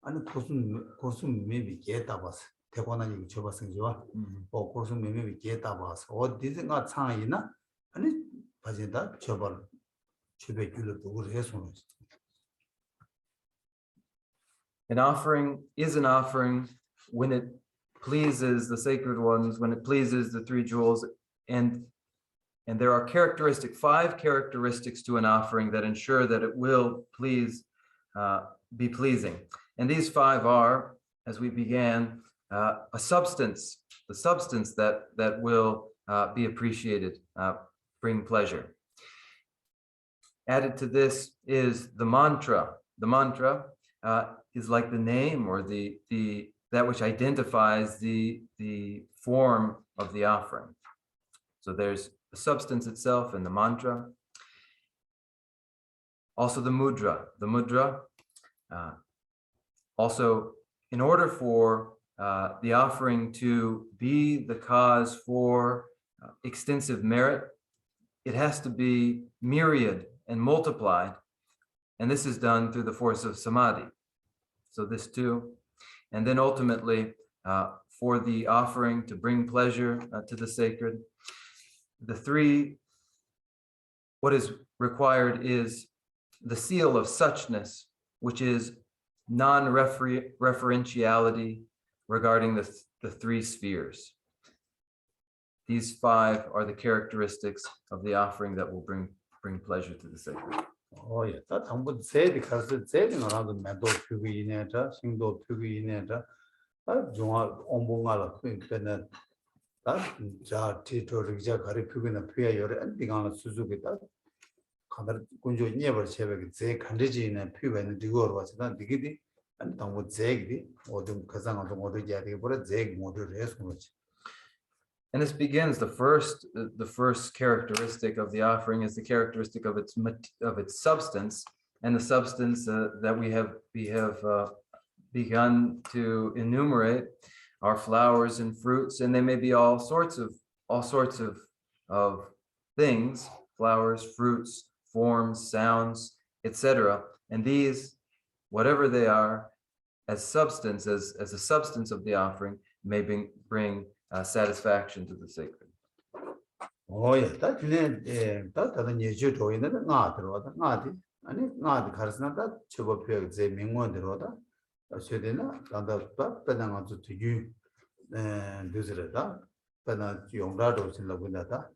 아니 고순 매비 개다 봤어 대관한 이거 쳐봤은 지와 고순 매비 개다 봤어 어디든가 창이나 아니 바진다 쳐봐 쳐배 줄을 두고 해서 An offering is an offering when it pleases the sacred ones, when it pleases the three jewels, and there are five characteristics to an offering that ensure that it will be pleasing. And these five are, as we began, the substance that will be appreciated, bring pleasure. Added to this is the mantra. The mantra is like the name or that which identifies the form of the offering. So there's the substance itself and the mantra. Also the mudra. The mudra. Also, in order for the offering to be the cause for extensive merit, it has to be myriad and multiplied. And this is done through the force of samadhi. So this too. And then ultimately, for the offering to bring pleasure to the sacred, what is required is the seal of suchness, which is non-referentiality regarding the three spheres. These five are the characteristics of the offering that will bring pleasure to the sacred. 예, 다 당분 제디 가서 제디 나라도 매도 표기 이내다 신도 표기 이내다 아 중앙 온봉가라 그때는 다자 티토리자 가리 표기는 표야 요래 안디가는 수수기다 가다 군조 이내버 새벽에 제 간지지는 표변은 디고로 와서다 디기디 안 당분 제기 어둠 가상도 모두 야디 버려 제 모두를 해서 그렇지. And this begins the first characteristic of the offering is the characteristic of its substance, and the substance that we have begun to enumerate are flowers and fruits, and they may be all sorts of things: flowers, fruits, forms, sounds, etc. And these, whatever they are, as substance, as a substance of the offering, may bring satisfaction to the sacred. 예, 다 근데 다른 예주 도인은 나 들어와다 나디 아니 나디 가르스나다 처법표 제 명문 들어와다 어쨌거나 단다 빼나가 주유 되서다 빼나 용라도 신라군다다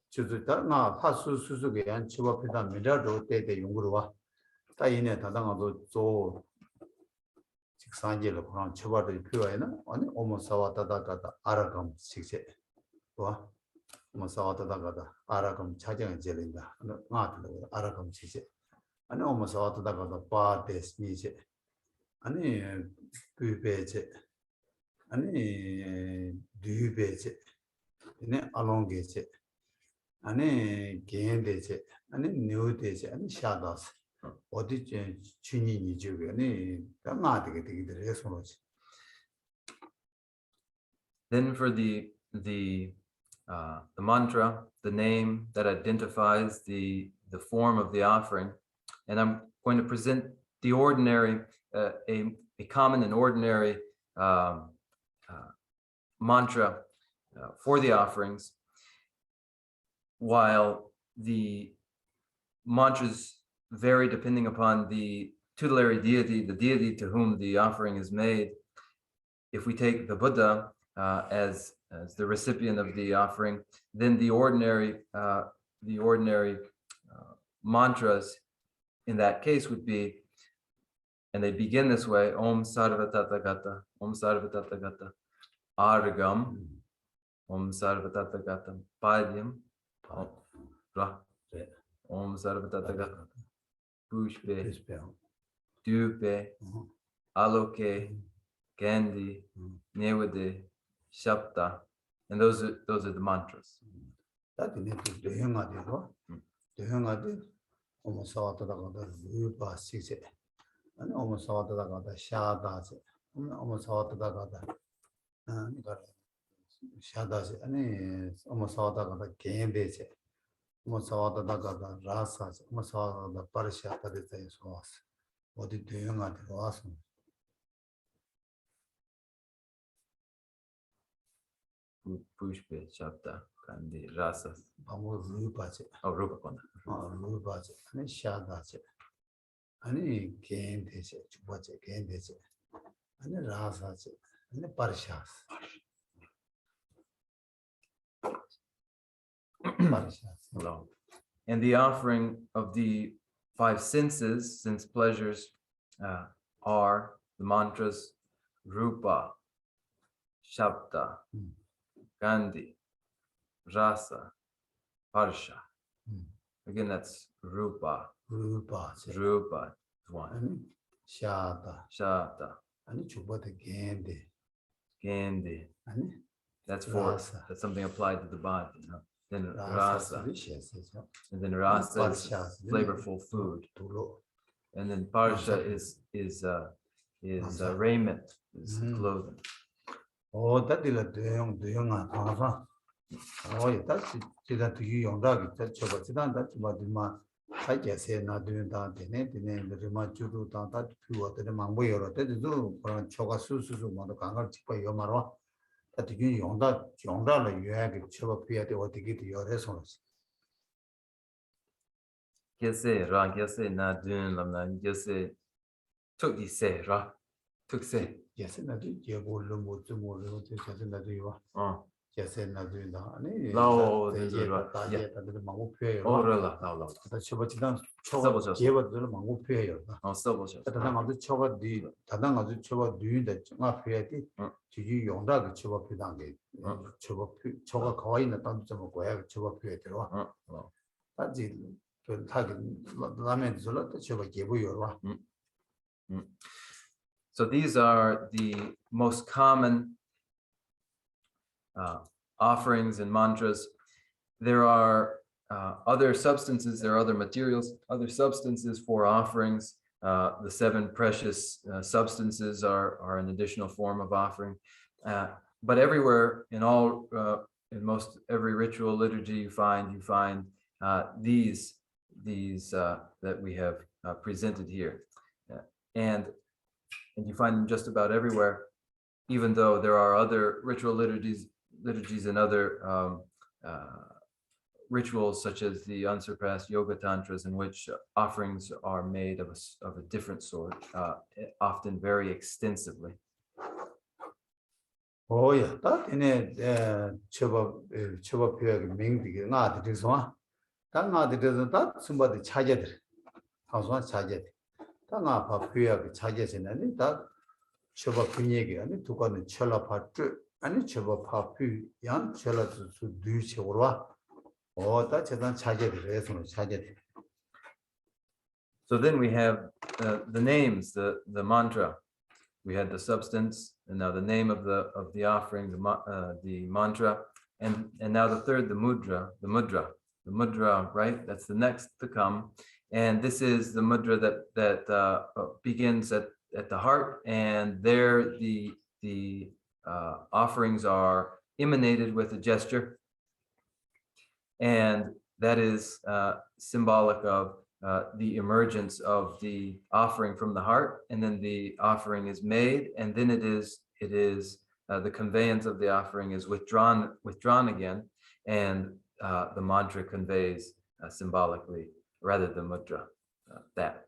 주주다 나 파수 수수게 한 처법표다 미라도 때때 용구로 와 따이네 다당아도 조 직산제로 그런 처벌이 필요해는 아니 오모사와다다가다 아라감 식세 와 오모사와다다가다 아라감 차정을 제린다 나도 아라감 식세 아니 오모사와다다가다 바데스니제 아니 부베제 아니 두베제 네 알롱게제 아니 게엔데제 아니 뉴데제 아니 샤다스 어디 주인이 주변에 까마되게 되기들 해서 그렇지. Then for the mantra, the name that identifies the form of the offering, and I'm going to present the ordinary, a common and ordinary mantra for the offerings, while the mantras vary depending upon the tutelary deity, the deity to whom the offering is made. If we take the Buddha as the recipient of the offering, then the ordinary mantras in that case would be, and they begin this way: Om Sarva Tathagata, Om Sarva Tathagata, Argam, Om Sarvatathagatam, Padyam, Ra, Om Sarvatathagatam, Pushpe, Dupe, Aloke, Gandhi, Nevade, Shapta, and those are the mantras. That in it the Hungadi, the Hungadi, almost all the Rupa Sise, and almost all the Shadas, almost all the Shadas, and almost all the game base, almost all the Rasas, almost all the Parisha that is was. What did the Hungadi was? Pushpe, Shapta, Gandhi, Rasas. Rupa. Oh, Rupa Konda. Rupa, and Shadas. And gain this, what's a gain this, and the Rasas, and the Parishas. Hello. And the offering of the 5 senses, sense pleasures, are the mantras Rupa, Shabda, Gandhi, Rasa, Harsha. Again, that's Rupa. Rupa is one. And Shada. And Chubata Gandhi. Gandhi. And that's for that's something applied to the body. Then Rasa. And then Rasa is flavorful food. And then Parsha is raiment, is clothing. Oh, that is the oh, that's the young dog. That's what my I guess not doing that. The name the remote to do that to the man way or that is do for Choga Susu, Monokangar Chipa Yomara. That you have a chop or to get your response. Yes, Ra, yes, not doing them, just took the say, Ra, took say. Yes, and I did your volume with the more you are. Yes, and I do that. No, the Mangu Pay. Oh, no. The Chobachidan Choba gave it to the Mangu Pay. Oh, stubble. But the Choba the Tadang of the Choba doing the Mafia to you, Yonda, the Choba Pidangi, Choba coin, the Tantum Guay, Choba Pay. That's it. To target Lamed Zola, the Choba gave you. So these are the most common offerings and mantras. There are other substances, there are other materials, other substances for offerings. The 7 precious substances are an additional form of offering. But everywhere, in most every ritual liturgy, you find these that we have presented here, and you find them just about everywhere. Even though there are other ritual liturgies and other rituals, such as the unsurpassed yoga tantras, in which offerings are made of a different sort, often very extensively. Oh yeah, that in a Choba Pig Ming, not this one. That that somebody charged. How's one charged? That Pig charges in any that. Choba Pinegi and took on the Chola Patu and Choba Papu, young Chola to do Chorwa. Oh, that's a charge. So then we have the names, the mantra. We had the substance, and now the name of the offering, the mantra, and now the third, the mudra, right? That's the next to come, and this is the mudra that begins at the heart, and there the offerings are emanated with a gesture, and that is symbolic of the emergence of the offering from the heart, and then the offering is made, and then it is the conveyance of the offering is withdrawn again, and the mantra conveys symbolically, rather than mudra, that.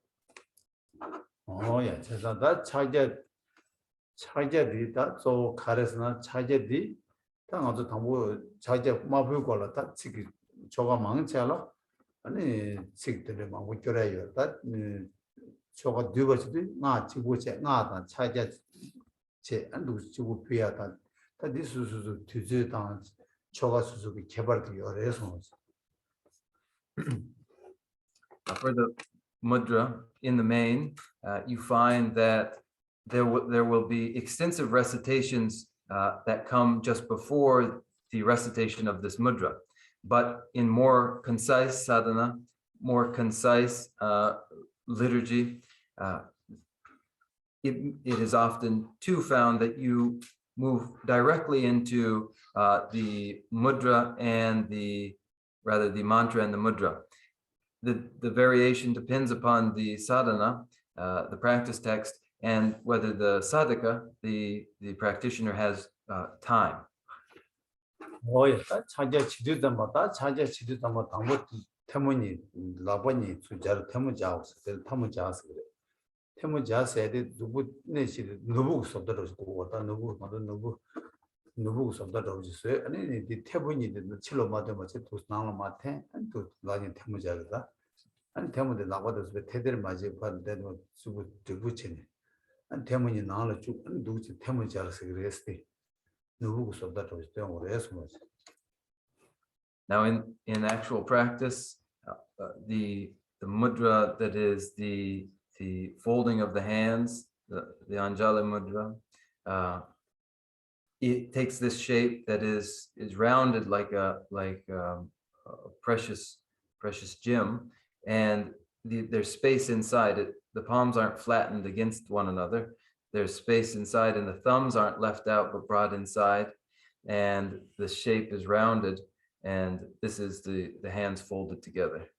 Oh yeah, so that charge that so Karesna charge the 당 아주 당부 charge 마부고라 딱 지금 저가 망치알로 아니 식들이 막 웃겨라요. 딱 저가 뒤버지도 나 지고제 나다 charge 제 안도 지고 비야다. 다 this is to dance choga suzuki 개발도 열해서 For the mudra, in the main, you find that there will be extensive recitations that come just before the recitation of this mudra. But in more concise sadhana, more concise liturgy, it is often too found that you move directly into the mudra and the mantra and the mudra. The variation depends upon the sadhana, the practice text, and whether the sadhaka, the practitioner, has time. 자제 지도자마다 당부 태문이 라번이 주자로 태문자하고서 태문자하서 그래. 태문자하서에 누구 내시 누구 속도로 고다 누구 속도로 주세요. 아니 이 태문이 칠로 맞아 또 나와 마태 또 라니 태문자다. 아니 태문데 나와도 태들 맞이 받는데도 수부 두부치네. 아니 태문이 나를 쭉 누구 태문자라서 그랬을 Now, in actual practice, the mudra that is the folding of the hands, the Anjali mudra, it takes this shape that is rounded like a precious gem, and there's space inside it. The palms aren't flattened against one another. There's space inside, and the thumbs aren't left out but brought inside, and the shape is rounded, and this is the hands folded together.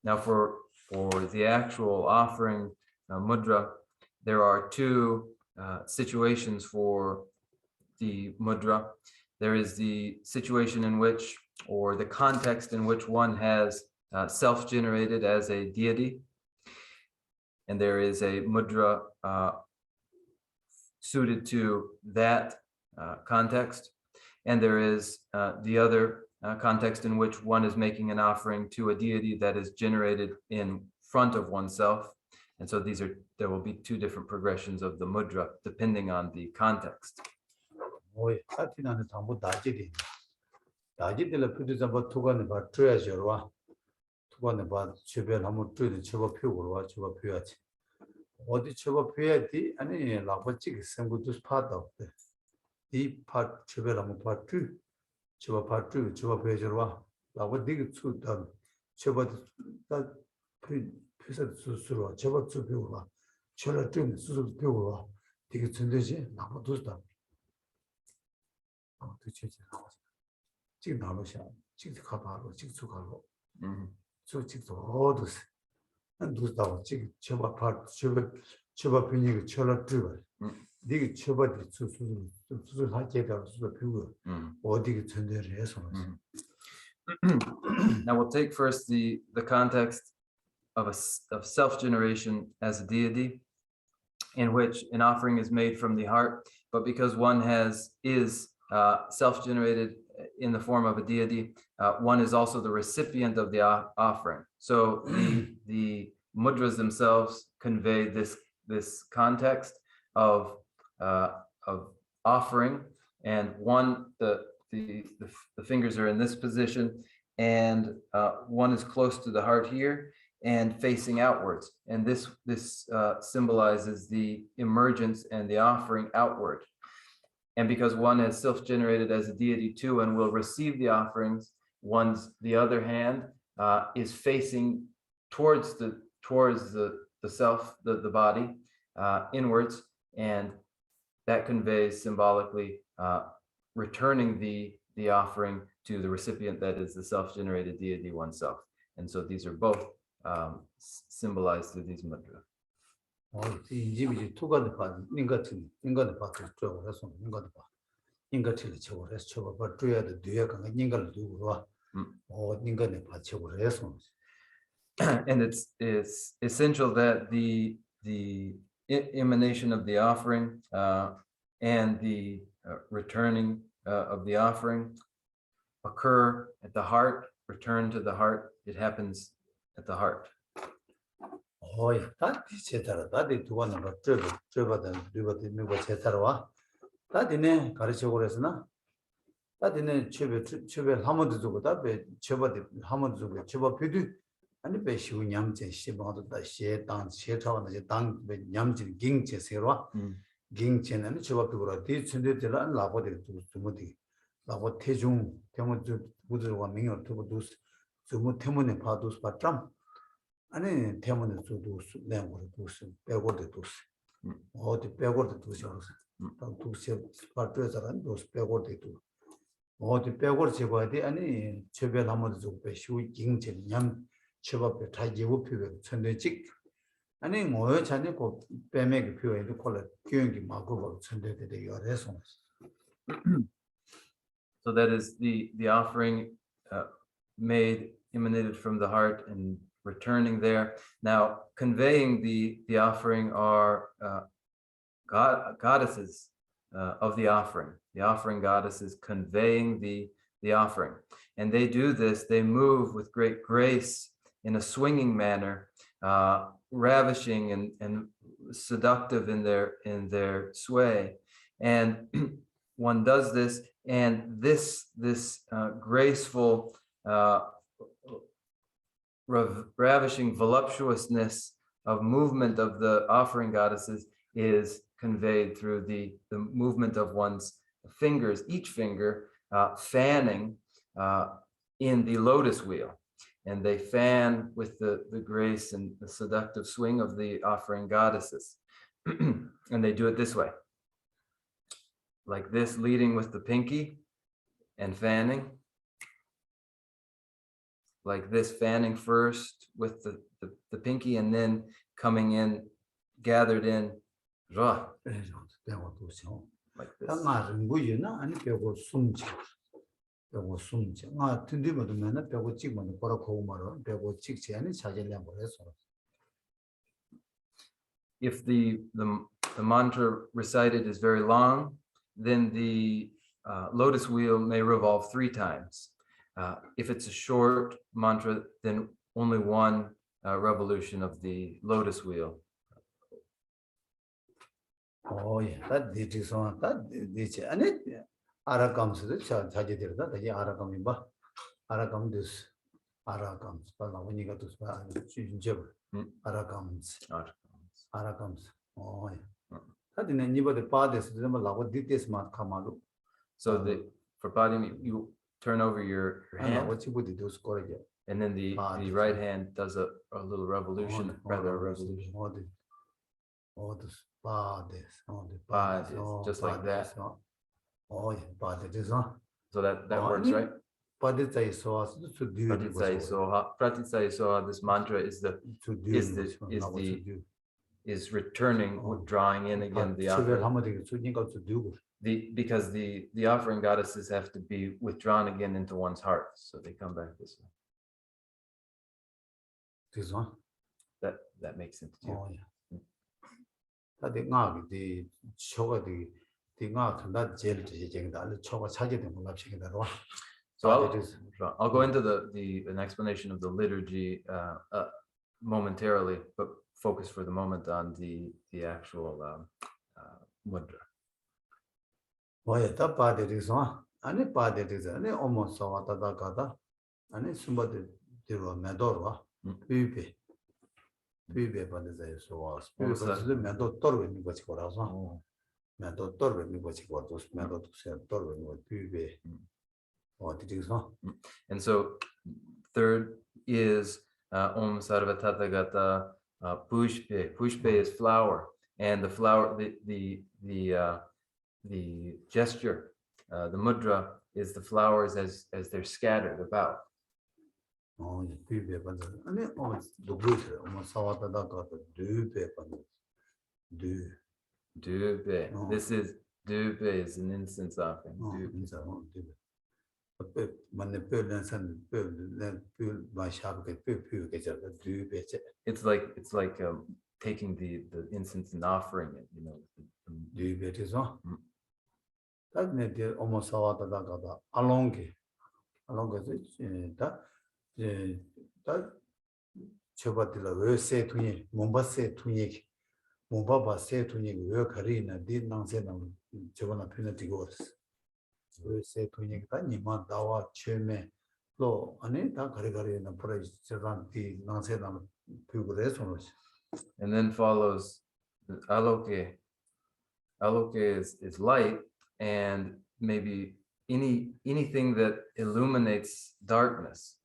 Now for the actual offering mudra, there are two situations for the mudra. There is the situation in which, or the context in which, one has self-generated as a deity, and there is a mudra suited to that context, and there is the other context in which one is making an offering to a deity that is generated in front of oneself. And so there will be two different progressions of the mudra depending on the context. Now we'll take first the context of self-generation as a deity, in which an offering is made from the heart, but because one is self-generated in the form of a deity, one is also the recipient of the offering. So the mudras themselves convey this context of offering, and the fingers are in this position, and one is close to the heart here and facing outwards, and this symbolizes the emergence and the offering outward. And because one is self-generated as a deity too and will receive the offerings, the other hand is facing towards the self, the body, inwards, and that conveys symbolically returning the offering to the recipient, that is the self-generated deity oneself. And so these are both symbolized through these mudras. And it's essential that the emanation of the offering and the returning of the offering occur at the heart, return to the heart. It happens at the heart. 어이, 다 제타라. 다디 두고는 뭐 저거든 리버디 누가 제타라와. 다디네 가르쳐 그랬으나 다디네 최배 한번도 주고다 배 저버디 한번도 주고 저버 비도 아니 배 시우 냠제 시방도 다 시당 시차원도 이제 당 냠진 깅제 세로와 깅제는 저버 비고라 디 춘데들 라고들 두무디 라고 태중 대모주 부들과 명을 두고 두스 주무 태문에 파도스 바람 아니 태문에 두도 내고를 두스 빼고도 두스 어디 빼고도 두셔서 두스 파트에서는 두스 빼고도 두 어디 빼고를 제거해야 돼 아니 최별 한번도 좀 빼시고 깅제 냠 처밥에 다 예고표에 천대직 아니 뭐에 자네 그 빼매기 표에도 콜라 교육이 막고 천대들이 열해서 So that is the offering made, emanated from the heart and returning there. Now, conveying the offering are goddesses of the offering goddesses conveying the offering. And they do this, they move with great grace in a swinging manner, ravishing and seductive in their sway. And one does this, and this graceful, ravishing voluptuousness of movement of the offering goddesses is conveyed through the movement of one's fingers, each finger fanning in the lotus wheel. And they fan with the grace and the seductive swing of the offering goddesses. And they do it this way. Like this, leading with the pinky and fanning. Like this, fanning first with the pinky and then coming in, gathered in, like this. If the mantra recited is very long, then the lotus wheel may revolve 3 times. If it's a short mantra, then only one revolution of the lotus wheel. Oh yeah, that is on that. And it Arakams, Sajidira, the Arakamimba, Arakam this Arakams, but when you got to Jib, Arakams. Oh yeah. That in anybody part is the Malawa did this mark Kamalu. So for body, you turn over your hand. What you would do score again. And then the right hand does a little revolution, rather a revolution. All this bodies, just like that. Oh, yeah, bodies, huh? So that works, right? Pratitsayisoha, this mantra is returning, drawing in again the offering. Because the offering goddesses have to be withdrawn again into one's heart, so they come back this way. This one? That makes sense too. Oh, yeah. The So I'll go into an explanation of the liturgy momentarily, but focus for the moment on the actual mudra. Why that part is one? And it part is almost so gata, and it's somebody there were Medora, Pipe, but as I was, the Medor when you got for us. Medor when you got for those Medor to sell Torben with Pipe. What it is, And so, third is Om Sarva Tathagata Pushpe. Pushpe is flower, and the flower, the gesture, the mudra is the flowers as they're scattered about. Oh, Pipe, but the good, almost Dube. This is Dube is an incense offering. It's like taking the incense and offering it, you know. 리베티서 다네 데 오모사와다다가다 알롱게 다 저바들라 왜세 투니 몬바세 투니 몬바바세 투니 왜 가리나 디 낭세나 저번에 표현 되고 왜세 투니 다 니만 다와 처음에 또 아니 다 가리가리나 프라이즈 저간 디 낭세나 표고래 손을 And then follows aloke. Aloke is light, and maybe anything that illuminates darkness.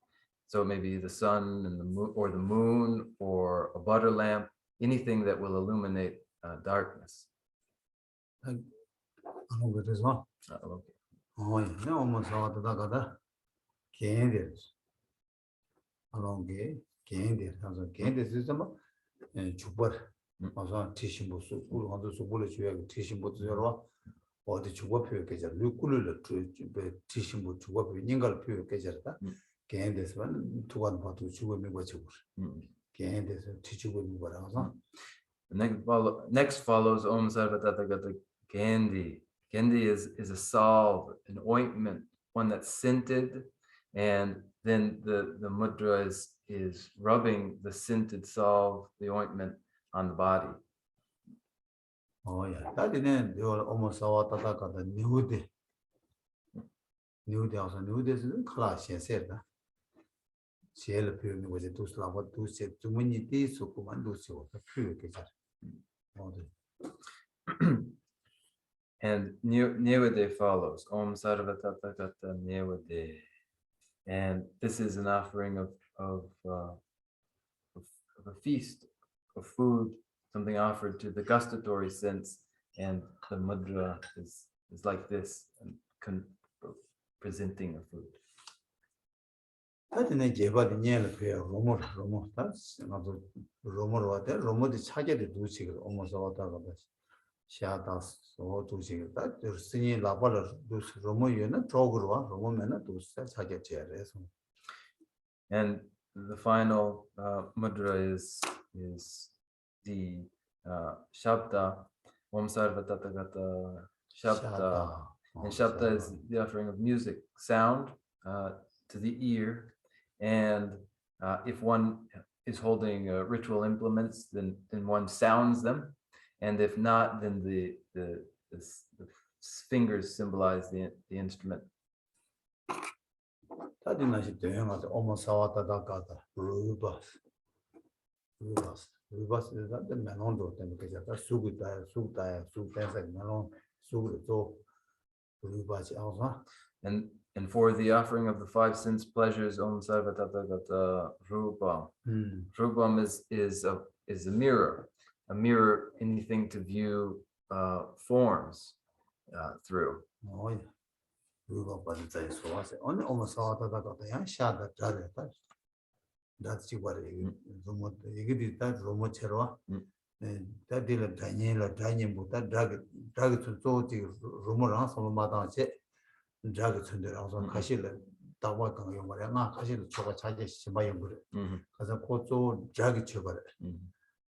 So maybe the sun and the moon or a butter lamp, anything that will illuminate darkness. 그래서 Aloke. 네 오모사와다다가다 개인들 알롱게 개인들 그래서 개인들 좀 주버 맞아 티신보수 우리한테서 볼려줘야 티신보수로 어디 주거표 계좌 루꾸를 티신보 주거표 인가표 계좌다 개인데서만 두관 봐도 주거 미고 주고 개인데서 티주고 미고 알아서 Next follows Om Sarvatathagata Gandhi. Gandhi is a salve, an ointment, one that's scented, and then the mudra is rubbing the scented salve, the ointment, on the body. 야, 다리는 요 오모사와다다가다 뉴데 와서 뉴데스는 클라시에서다. 제일 표현이 뭐지? 두스라고 두세 주문이 뒤속고만 두세고 표현이 잘. And Newade follows. Om Sarvatathagata Newade. And this is an offering of a feast, of food, something offered to the gustatory sense, and the mudra is like this, presenting a food. 하여튼 제바디 녀를 표현 로모다 나도 로모로 왔대 로모디 차게를 두시고 오모사와다가 샤다스 두시고 다 스니 라발을 두시 로모유는 쪽으로 와 로모면은 두시 차게 제래서. And the final mudra is the Shabda, Om Sarvatathagata Shabda. And Shabda is the offering of music, sound to the ear. And if one is holding ritual implements, then one sounds them. And if not, then the fingers symbolize the instrument. 다디나시 대형아서 오모사와다다가다 루바스다 메론도 때문에 그자다 수구다야 메론 수구도 루바지 아우사 And for the offering of the five sense pleasures, Om Sarvatathagata Rupam. Rupam is a mirror, anything to view forms through. 루바 받을 소화세 오늘 오모사와다다가다 양 샤다 자르다 다치 거리 로모 이게 다 로모체로 다딜 다니보다 드라그 조지 로모랑 소마다체 드라그 천대라서 가실 다와 강요 말이야 가실 초가 자제 심바요 그래 가서 고조 드라그 쳐버려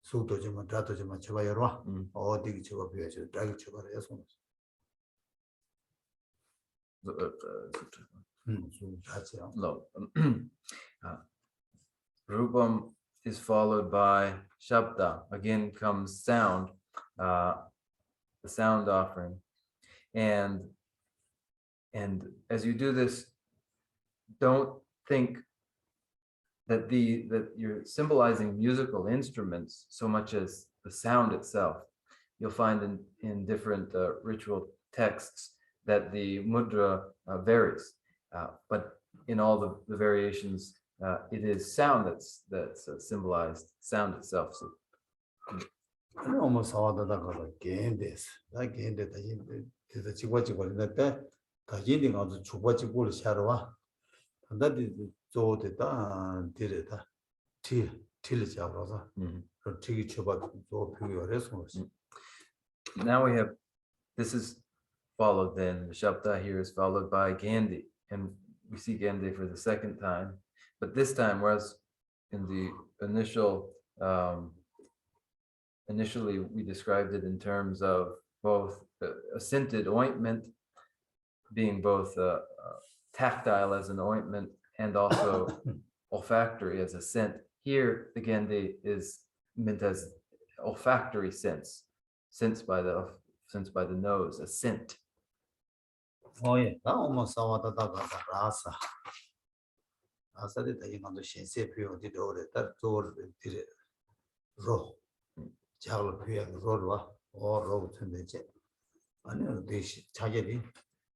수도 좀 다도 좀 쳐봐요 어디 쳐봐 비워줘 드라그 쳐버려 손 No. Rupam is followed by Shabda. Again comes sound, the sound offering. And as you do this, don't think that you're symbolizing musical instruments so much as the sound itself. You'll find in different ritual texts that the mudra varies, but in all the variations, it is sound that's symbolized, sound itself. So, almost all the gaindes, like gained the chihuahua that the of the chubachibull shadow, and that is so the did it till it's our response. Now we have, this is followed then, the Shabda here is followed by Gandhi, and we see Gandhi for the second time, but this time, whereas in the initial initially we described it in terms of both a scented ointment being both tactile as an ointment and also olfactory as a scent. Here, the gende is meant as olfactory sense by the nose, a scent. Oh yeah, that almost saw what the rasa. Asa did the young shense pure did all that door did it raw. Chal pure road or road and the jet. I know this tragedy.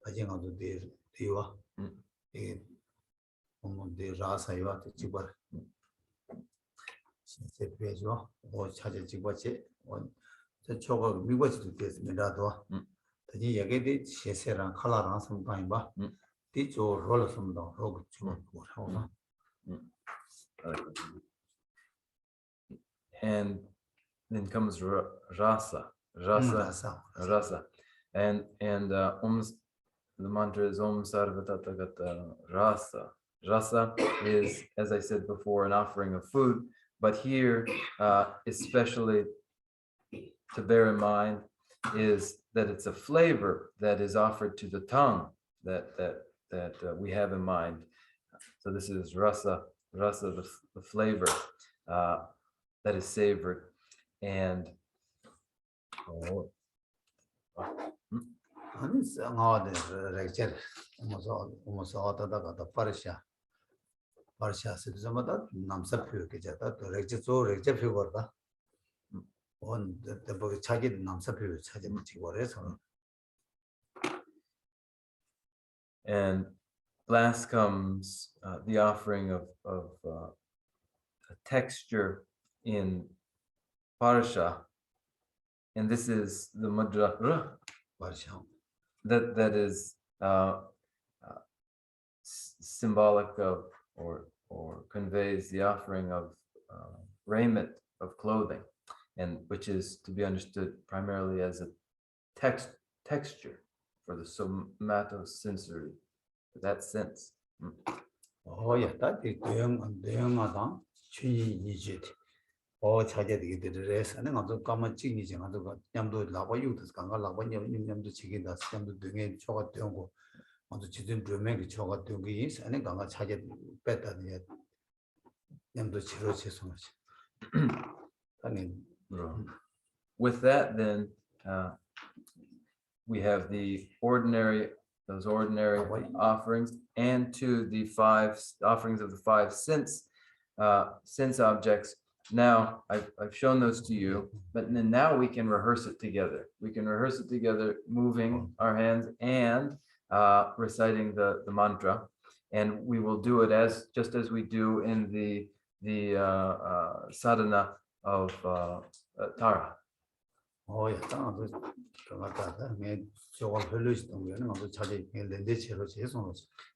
I think on the day you are in the rasa you are the chibar. Shense pure or charge a chibache on the chocolate we watch to this Mirado. The Yagadi, she said, and color on some time, but did you roll some down? And then comes rasa. And the mantra is Om Sarvatatagata Rasa. Rasa is, as I said before, an offering of food, but here, especially to bear in mind, is that it's a flavor that is offered to the tongue that we have in mind. So this is rasa, the flavor that is savored, and it's the lecture almost all the Parsha Sibzamada, Namsa Pukijata, the lecture so lecture figure. On the book charged Namsa Pukijata. And last comes the offering of a texture in Parsha, and this is the mudra that is symbolic of or conveys the offering of raiment, of clothing, and which is to be understood primarily as a texture for the somatosensory, that sense. Oh yeah, that is the madam. She oh, charge the rest, and then also come a chini, and other Yamdo Lava Yutas, Ganga Lava Yam to chicken that's Yam to doing it, chocolate tongo, on the children to make chocolate tongues, and then Ganga charge it better than yet. Yam to chiro so much. I mean, with that, then we have those ordinary offerings, and to the 5 offerings of the 5 sense objects. Now I've shown those to you, but then now we can rehearse it together. We can rehearse it together, moving our hands and reciting the mantra, and we will do it just as we do in the sadhana of Tara. oh yeah,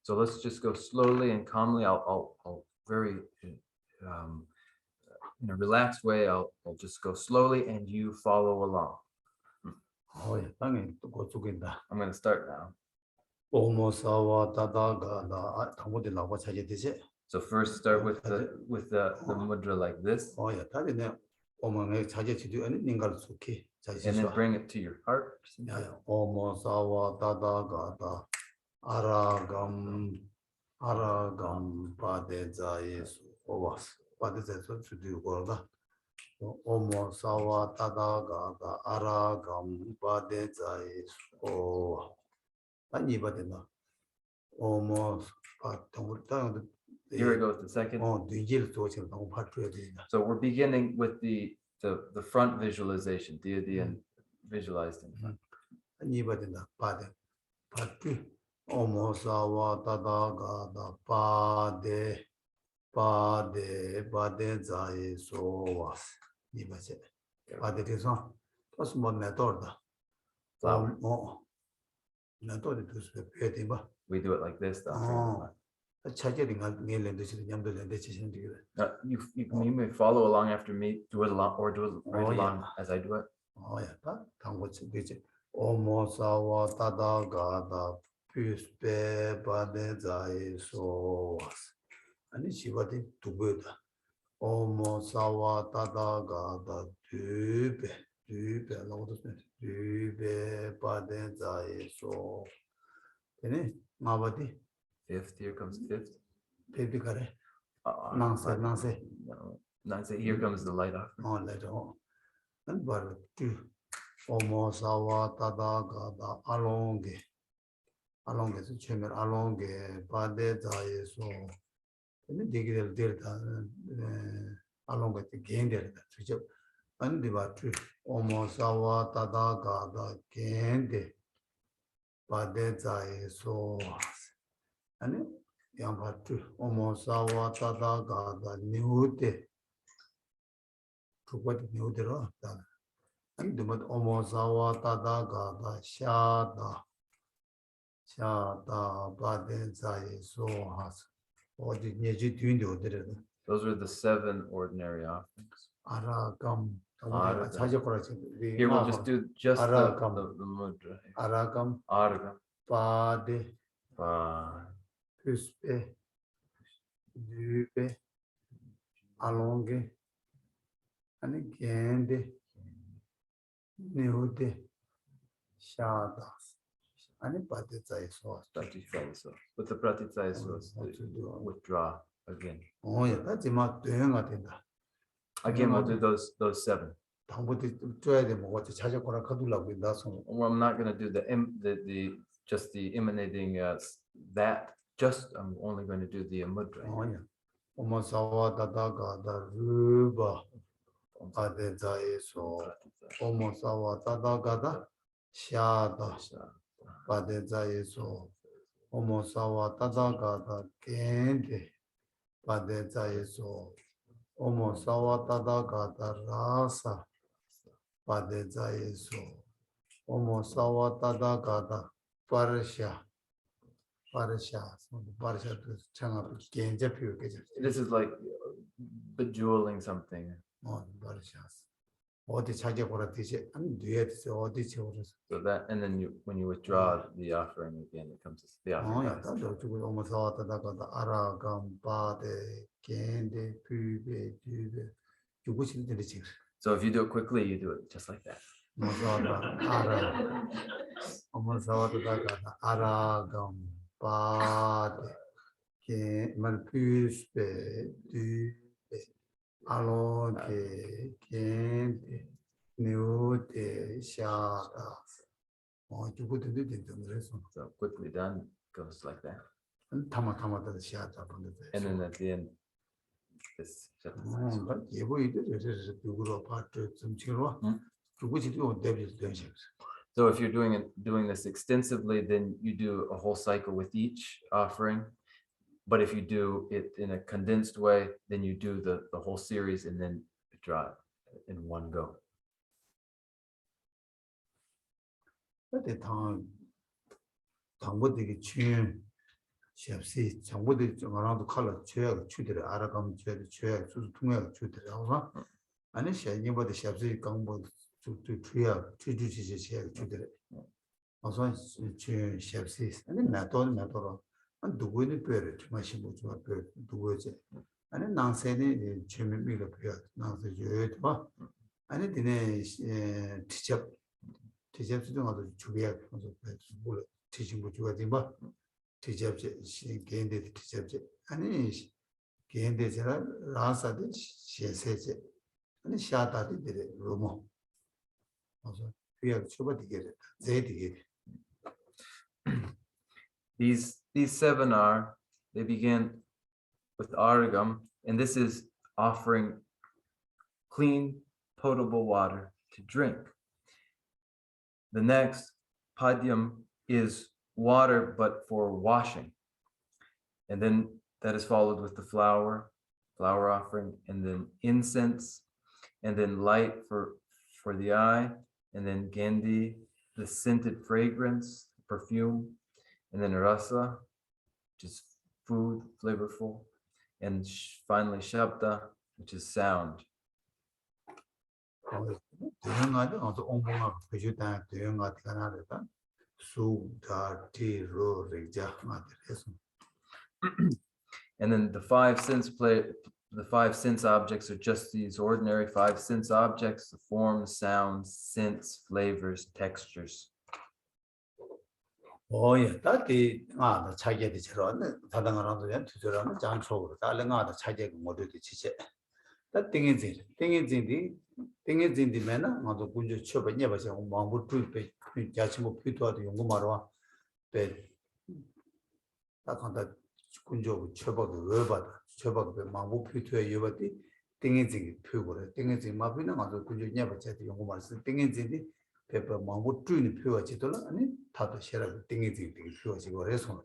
So let's just go slowly and calmly. I'll very in a relaxed way. I'll just go slowly and you follow along. oh yeah, I'm going to start now. So first start with the mudra like this. Oh yeah, that is and then bring it to your heart. Aragam Padezais Ovas. Padezais to do Gorda. Omo Sawa Tadagada Aragam Padezais Ova. Anybody almost here we go with the second. So we're beginning with the front visualization, the visualized in front. Omosawa Tadagada Pade Zai Sovas. Pade is on. What's more method? We do it like this. You may follow along after me, do it along or do it right along as I do it. Oh yeah, Omosawa Tadagada Puspe Padezai Sovas. And she was to good. Omosawa Tadagada Dube, Baden Zai, so. Mavati, Fifth, here comes fifth. baby care. Nanse. No, Nanse, here comes the light offering. Oh, let all. And but two. Almost our tada gada alonge. Along as a chamber alonge, Baden Zai, so. And the digger did along with the gain there. And the battery almost our tada gada gain de. Baden Zai, so. And Yambatu, almost our tada gada new day. To what new there and the mud almost our tada gada shada Baden Zai, so has. Or the Neji doing the other. Those are the 7 ordinary offerings. Aragam. Here we'll just do just the Aragam. the mudra. Aragam. Aragam. Pade. Pa. Puspe. Dupe. Alonge. And again the Nude. Shada. And Patita is so. With the pratitya is withdraw again. Oh, yeah, that's not doing it. Again, we'll do those 7. Well, I'm not going to do the just the emanating that. Just I'm only going to do the mudra. Oh, yeah. Omosawa Tadaga, the Ruba Adeza so Omosawa Tadaga, Shada Padeza so Omosawa Tadaga, Kende Padeza so Omosawa Tadaga, Rasa Padeza so Omosawa Tadaga, Parsha. This is like bejeweling something. So that, and then when you withdraw the offering again, it comes to the offering. So if you do it quickly, you do it just like that. Bade, malpuspe, dupe, alonde, kente, nude, shada. Oh, you could do it in the rest. So quickly done goes like that. And tama the shada. And then at the end, this. But you did it as a good part to some children. To which you do David's dungeons. So if you're doing this extensively, then you do a whole cycle with each offering. But if you do it in a condensed way, then you do the whole series and then draw it in one go. At the time, what the tune, Shepsi, what the around the color chair, tutor, Aragam chair, to the and then she knew what the Shepsi gumbo. To trio, to do this, also chefs, and then Mator, and the winning period, my ship was do it. And then now say the Chimney Mill appeared, now the Juet, and it didn't teach up to do to be teaching what you are doing, teach up, she gained it, teach up, and he gained it, Rasa, she says it, and he shot at it, Romo. These 7 are, they begin with Aragam, and this is offering clean, potable water to drink. The next, Padyam, is water but for washing. And then that is followed with the flower offering, and then incense, and then light for the eye, and then Gandhi, the scented fragrance, perfume, and then Rasa, which is food, flavorful, and finally Shabda, which is sound. And then the 5 sense the five sense objects are just these ordinary five sense objects, the forms, sounds, scents, flavors, textures. 예, 따디 아 차게디 저런 다당하는 데 두저라는 장초로 달랭아다 차게 모두도 지체 다 땡인진디면은 나도 군주 쳐버냐 봐서 마음부 투배 자치모 피도도 연구 말아 배 딱한다 군주 쳐버도 왜봐다 쳐버도 마음부 피도에 여버디 땡인진이 표고래 땡인진 마비는 나도 군주 냐봐서 연구 말씀 땡인진디 배버 마음부 투니 표가지도라 아니 다도 셔라 땡인진 표가지고 해서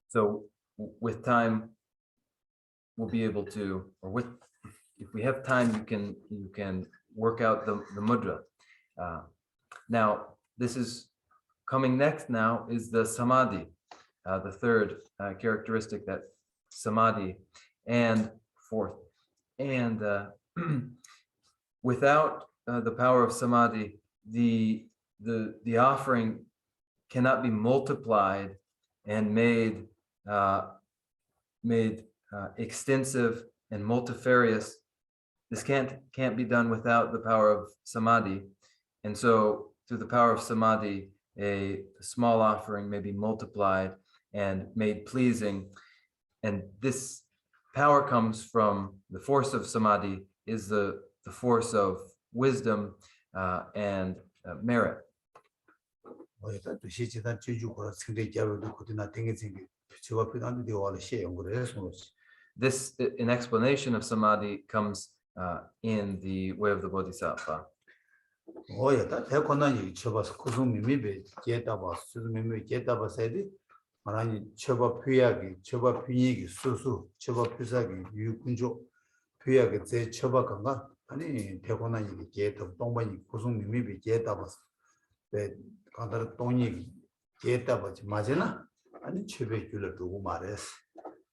So with time, we'll be able to, or if we have time, you can work out the mudra. Now, this is coming next. Now is the samadhi, the third characteristic, that samadhi, and fourth. And without the power of samadhi, the offering cannot be multiplied and made extensive and multifarious. This can't be done without the power of samadhi. And so through the power of samadhi, a small offering may be multiplied and made pleasing. And this power comes from the force of samadhi, is the force of wisdom and merit. This, an explanation of samadhi, comes in the way of the Bodhisattva.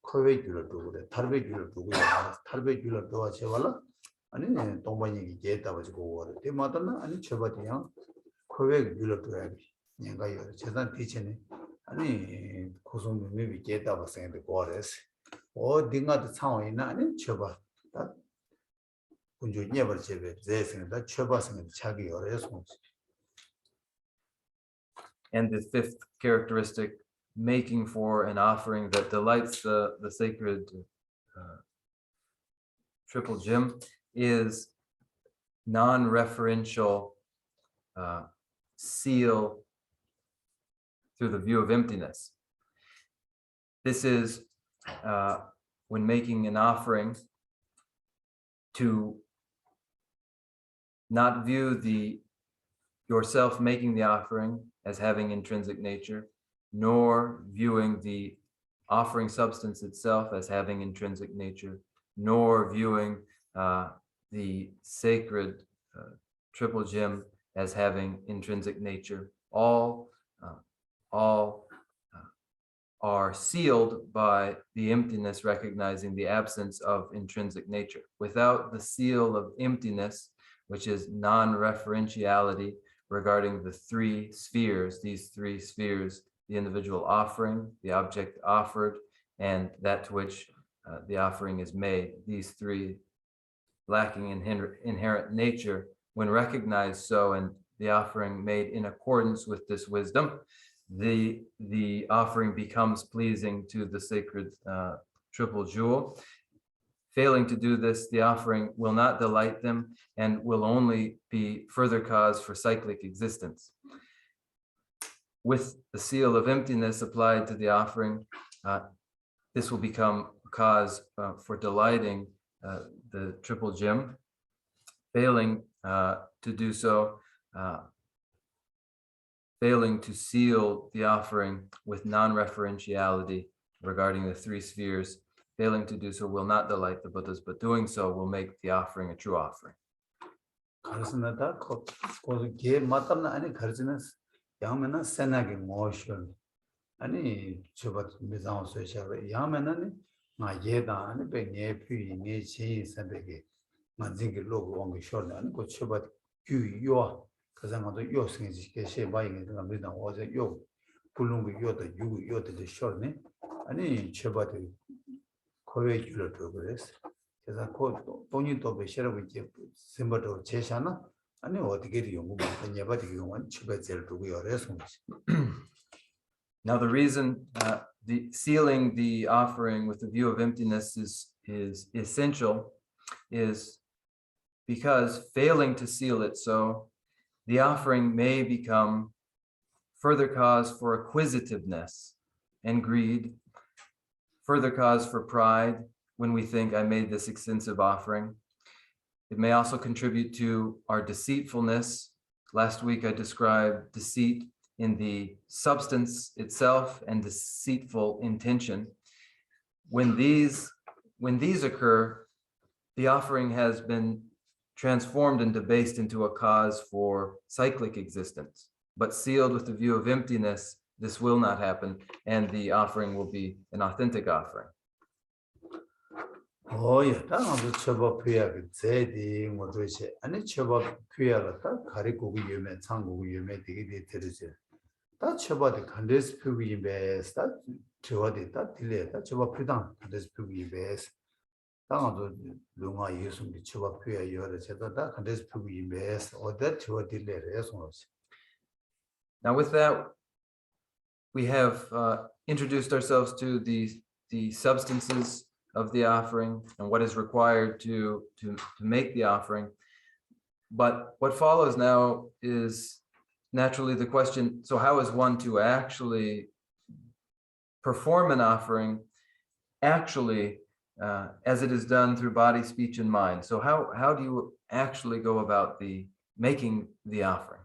코웨이를 두고 탈베기를 두고 탈베기를 두어 제발라 아니 동반이 게다 가지고 오래 때마다는 아니 저바디야 코웨이를 두어야 내가 요 재단 뒤치네 아니 고성님이 게다 봤는데 거래스 어딘가도 상황이나 아니 저바 군주 녀버 제베 제생다 쳐봤으면 자기 열에서. And the fifth characteristic, making for an offering that delights the sacred triple gem, is non-referential seal through the view of emptiness. This is when making an offering, to not view yourself making the offering as having intrinsic nature, nor viewing the offering substance itself as having intrinsic nature, nor viewing the sacred triple gem as having intrinsic nature. All are sealed by the emptiness, recognizing the absence of intrinsic nature. Without the seal of emptiness, which is non-referentiality regarding the three spheres, these three spheres, the individual offering, the object offered, and that to which the offering is made, these three lacking inherent nature, when recognized so, and the offering made in accordance with this wisdom, the offering becomes pleasing to the sacred triple jewel. Failing to do this, the offering will not delight them and will only be further cause for cyclic existence. With the seal of emptiness applied to the offering, this will become a cause for delighting the triple gem. Failing to do so, failing to seal the offering with non-referentiality regarding the three spheres, failing to do so will not delight the Buddhas, but doing so will make the offering a true offering. kowe gyula progress. 그래서 그 돈이 또 배셔라고 이제 심버도 제샤나 아니 어떻게 연구 많은 예바디 용원 추배제를 두고 열어서 Now, the reason the sealing the offering with the view of emptiness is essential is because failing to seal it so, the offering may become further cause for acquisitiveness and greed, further cause for pride when we think I made this extensive offering. It may also contribute to our deceitfulness. Last week I described deceit in the substance itself and deceitful intention. When these occur, the offering has been transformed and debased into a cause for cyclic existence. But sealed with the view of emptiness, this will not happen, and the offering will be an authentic offering. 예, 당아도 처법 피하게 제디 뭐도시 아니 처법 피하다 가리고기 유매 창고기 유매 되게 되듯이 다 처법의 간데스 표기 베스다 저어디다 딜레다 처법 피당 간데스 표기 베스 당아도 롱아 예수님 처법 피하 여러 제도다 간데스 표기 베스 어디 저어딜레래 소노시. Now with that, we have introduced ourselves to the substances of the offering and what is required to make the offering. But what follows now is naturally the question, so how is one to actually perform an offering actually as it is done through body, speech, and mind? So how do you actually go about making the offering?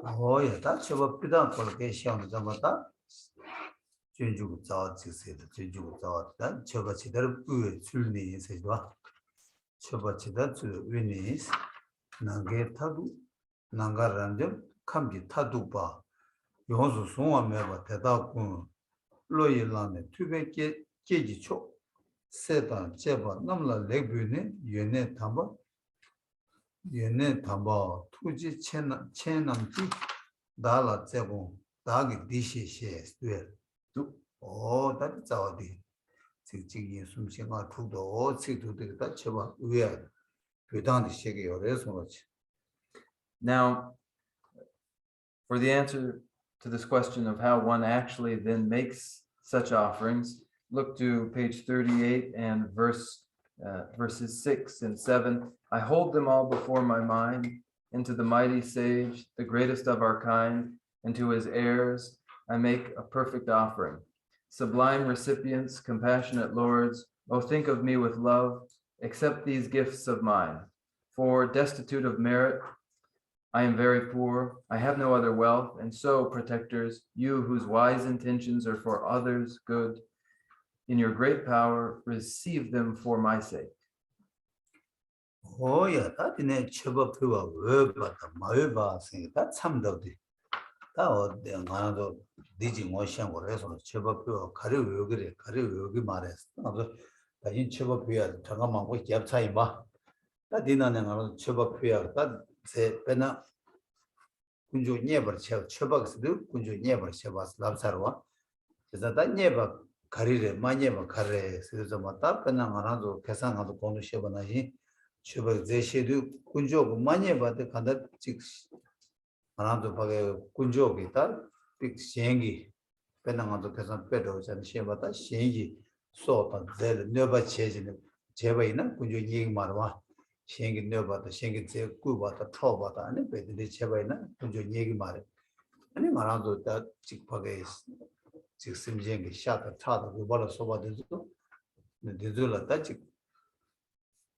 예, 다 처법 피당 그렇게 시험을 잡았다. 준주고 자지세도 준주고 자다 처법 제대로 그 줄니 세죠. 처법 제대로 줄 위니 나게 타도 나가란데 감기 타도 봐. 용수 송화매바 대다군 로일란에 투베께 계지초 세다 제바 남라 레뷰네 연내 담바 연내 담바 투지 체남지 달라 제고 다기 디시시에 오 다리 자와디 지지기 숨쉬가 투도 지도도 다 쳐봐 위에 교단의 시계 요래서 그렇지. Now, for the answer to this question of how one actually then makes such offerings, look to page 38 and verses 6 and 7. I hold them all before my mind, and to the mighty sage, the greatest of our kind, and to his heirs, I make a perfect offering. Sublime recipients, compassionate lords, oh, think of me with love, accept these gifts of mine. For destitute of merit, I am very poor, I have no other wealth, and so, protectors, you whose wise intentions are for others' good, in your great power, receive them for my sake. 오야 다디네 처법표와 왜바다 마외바 생다 참더디 다 어디 나도 디지 모션 거래서 처법표 가려 왜 그래 가려 여기 말했어 나도 다신 처법표야 잠깐만 거 갭 차이 봐 다디나네 나도 처법표야 다제 배나 군주 네버 처법스도 군주 네버 처법스 랍사르와 그래서 다 네버 가리래 마네버 가래 그래서 맞다 배나 나도 계산하고 공부 시험하나지 처법 제시도 군주고 마네버도 간다 직 하나도 바게 군주기다 빅 시행기 배낭도 계산 빼도 전 시험하다 시행기 소다 제 너바 체지는 제바이나 군주 얘기 말와 시행기 너바다 시행기 제 꾸바다 터바다 아니 배들이 제바이나 군주 얘기 말해 아니 말아도 다 직파게 직 심지행기 샤다 차다 그거라 소바들도 되돌아 다직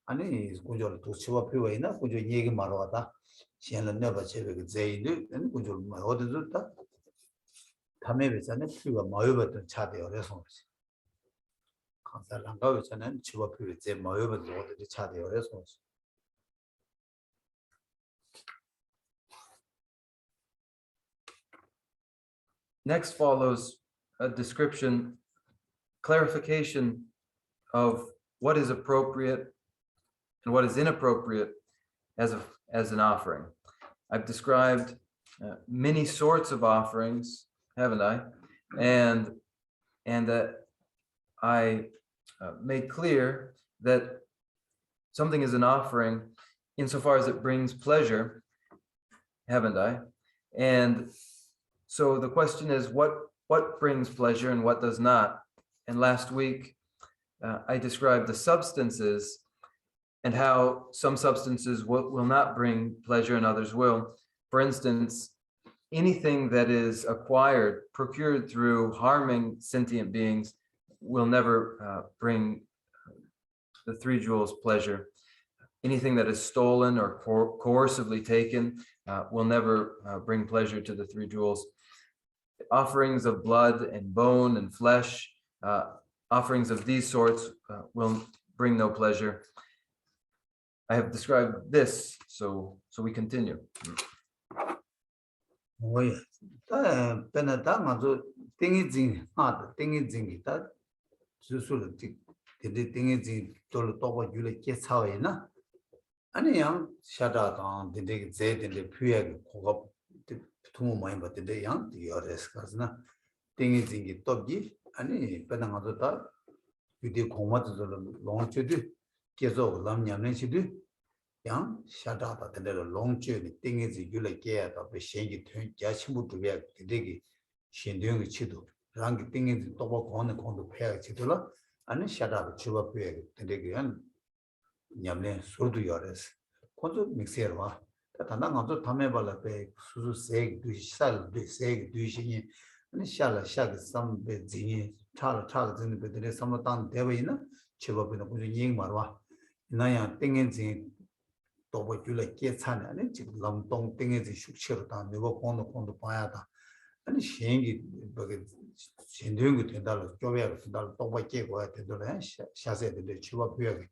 아니 군주를 도치와 필요해나 군주 얘기 말하다 시행을 너바 제베 제이도 아니 군주 말 어디도 다 담에 배잖아요. 피가 마요버던 차대요. 그래서 강사랑 가서는 치와 피에 제 마요버던 어디 차대요. 그래서 Next follows a description, clarification of what is appropriate and what is inappropriate as an offering. I've described many sorts of offerings, haven't I? And that I made clear that something is an offering insofar as it brings pleasure, haven't I? And so the question is, what brings pleasure and what does not? And last week, I described the substances and how some substances will not bring pleasure and others will. For instance, anything that is acquired, procured through harming sentient beings will never bring the three jewels pleasure. Anything that is stolen or coercively taken will never bring pleasure to the three jewels. Offerings of blood and bone and flesh, offerings of these sorts will bring no pleasure. I have described this, so we continue. 아니 양 샤다당 데데 제데데 퓨에 고급 투모 많이 받데 양 디어레스 가스나 땡이 징기 떡기 아니 배당하다 유디 공마도 롱초드 계속 남냠내시드 양 샤다다 데데 롱초드 땡이 지글에 깨야다 베셴기 튼 야침부터 왜 데데기 신대응의 치도 랑기 땡이 또바 고는 공도 패야 치도라 아니 샤다다 주바 퓨에 데데기 한 냠네 소도 요레스 콘도 믹스해와 다나 가서 담에 발라베 수수 세 두시살 세 두시니 아니 샤라 샤게 삼베 지니 차라 진데 베데 삼로당 대베이나 치버비는 무슨 잉 말와 나야 땡엔지 또보 줄에 깨차네 아니 지금 람동 땡엔지 숙치로다 내가 공도 봐야다 아니 시행이 뭐게 신도용이 된다로 쪼배가 된다로 또보 깨고 해야 되더래 샤세데 치버 비하게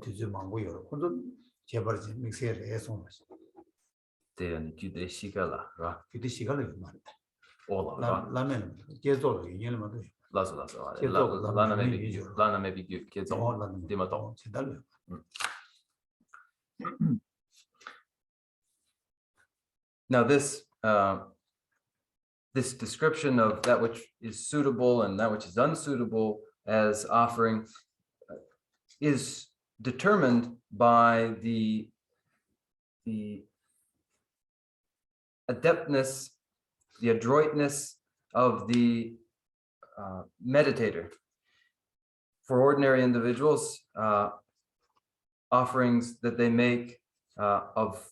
뒤지 망고요. 그것도 제발지 믹스를 해서 대한 기대 시간라, 라. 기대 시간을 말다. 올라. 라면 계속 얘기하면 돼. 라서. 라나 maybe 계속. 디마도. 제달려. Now this description of that which is suitable and that which is unsuitable as offering is determined by the adeptness, the adroitness of the meditator. For ordinary individuals, offerings that they make of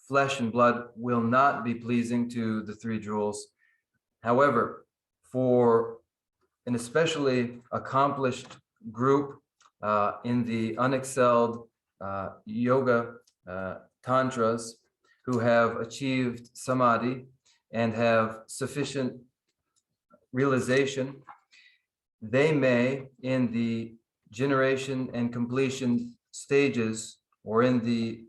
flesh and blood will not be pleasing to the three jewels. However, for an especially accomplished group in the unexcelled yoga tantras who have achieved samadhi and have sufficient realization, they may, in the generation and completion stages, or in the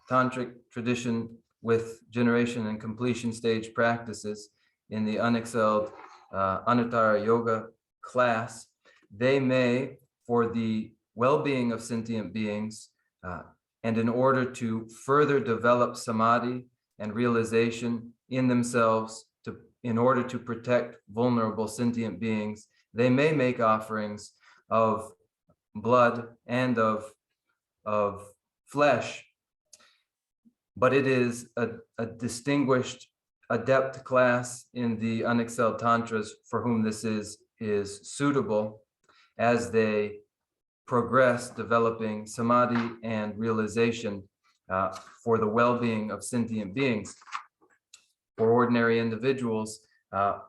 tantric tradition with generation and completion stage practices in the unexcelled Anuttara yoga class, they may, for the well-being of sentient beings, and in order to further develop samadhi and realization in themselves, in order to protect vulnerable sentient beings, they may make offerings of blood and of flesh, but it is a distinguished adept class in the unexcelled tantras for whom this is suitable as they progress developing samadhi and realization for the well-being of sentient beings. For ordinary individuals,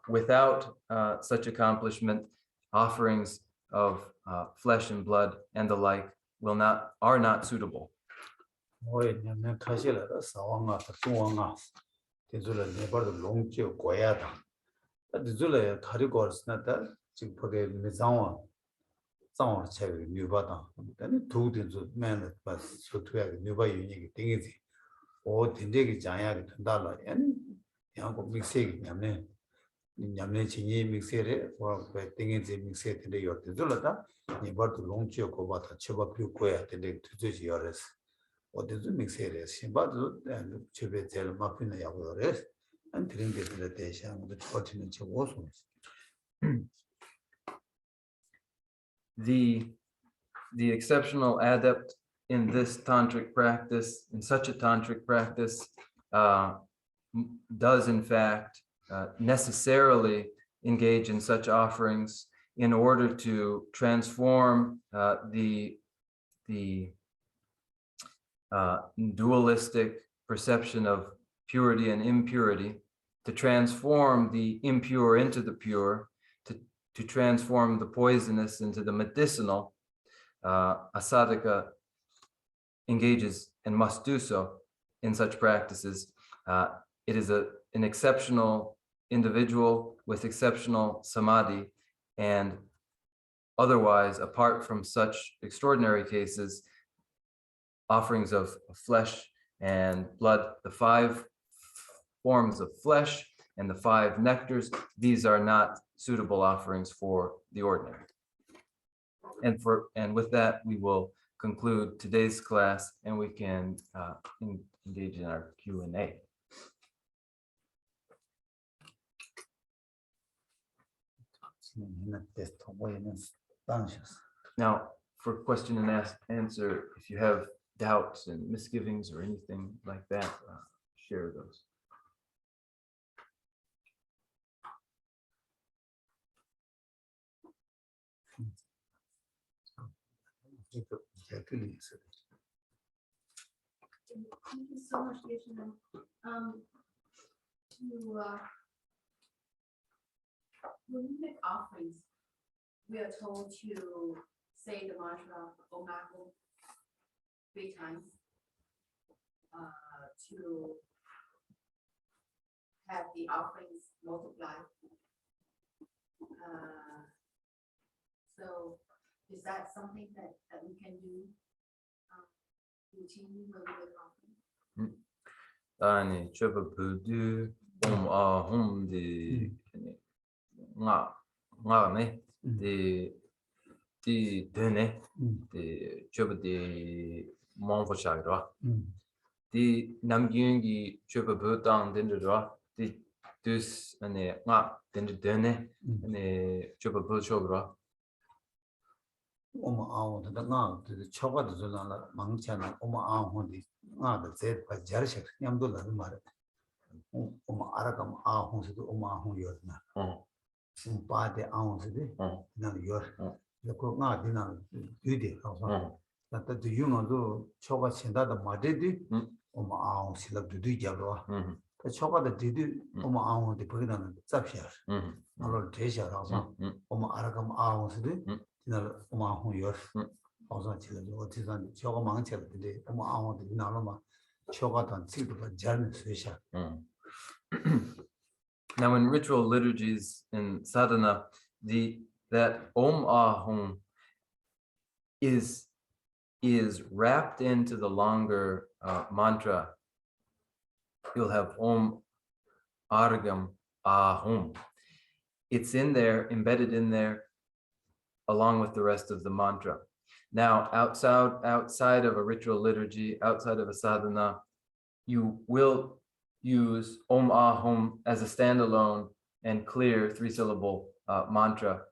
without such accomplishment, offerings of flesh and blood and the like are not suitable. 냠내 진이 믹스에 뭐 땡인지 믹스에 되게 요때 줄었다 이버도 롱치고 고바다 쳐봐 피고야 되게 두지 요레스 어디도 믹스에 심바도 집에 제일 마피나 야고요레스 안 드림데들 대상 그 버티는 저 오소 the exceptional adept in this tantric practice, in such a tantric practice, does in fact necessarily engage in such offerings in order to transform the dualistic perception of purity and impurity, to transform the impure into the pure, to transform the poisonous into the medicinal. A sadhaka engages and must do so in such practices. It is an exceptional individual with exceptional samadhi, and otherwise, apart from such extraordinary cases, offerings of flesh and blood, the 5 forms of flesh and the 5 nectars, these are not suitable offerings for the ordinary. And with that, we will conclude today's class, and we can engage in our Q&A. Now, for question and answer, if you have doubts and misgivings or anything like that, share those. Thank you so much, Yeshua. When we make offerings, we are told to say the mantra Om Ahum 3 times to have the offerings multiply. So is that something that we can do routinely when we make offerings? 아니, 저거 부두 홈디 나네 디 되네 디 저거디 몽포샤로 디 남기응기 저거 부당 된더라 디 dus 아니 나 된더네 아니 저거 부쇼로 Oma ahun da nga de choba de zona mangchana oma ahun di nga de zed pa jarshak nyamdo la mare oma arakam ahun se oma ahun yor na pa de ahun se de na yor de ko nga di na yude ka so ta de yunga do choba chinda da made di oma ahun silab du du jabro ta choba de di oma ahun de puri na zapsha alor desha ka so oma arakam ahun se de Now, in ritual liturgies in sadhana, that Om Ahum is wrapped into the longer mantra. You'll have Om Argam Ahum. It's in there, embedded in there, along with the rest of the mantra. Now, outside of a ritual liturgy, outside of a sadhana, you will use Om Ahum as a standalone and clear 3-syllable mantra.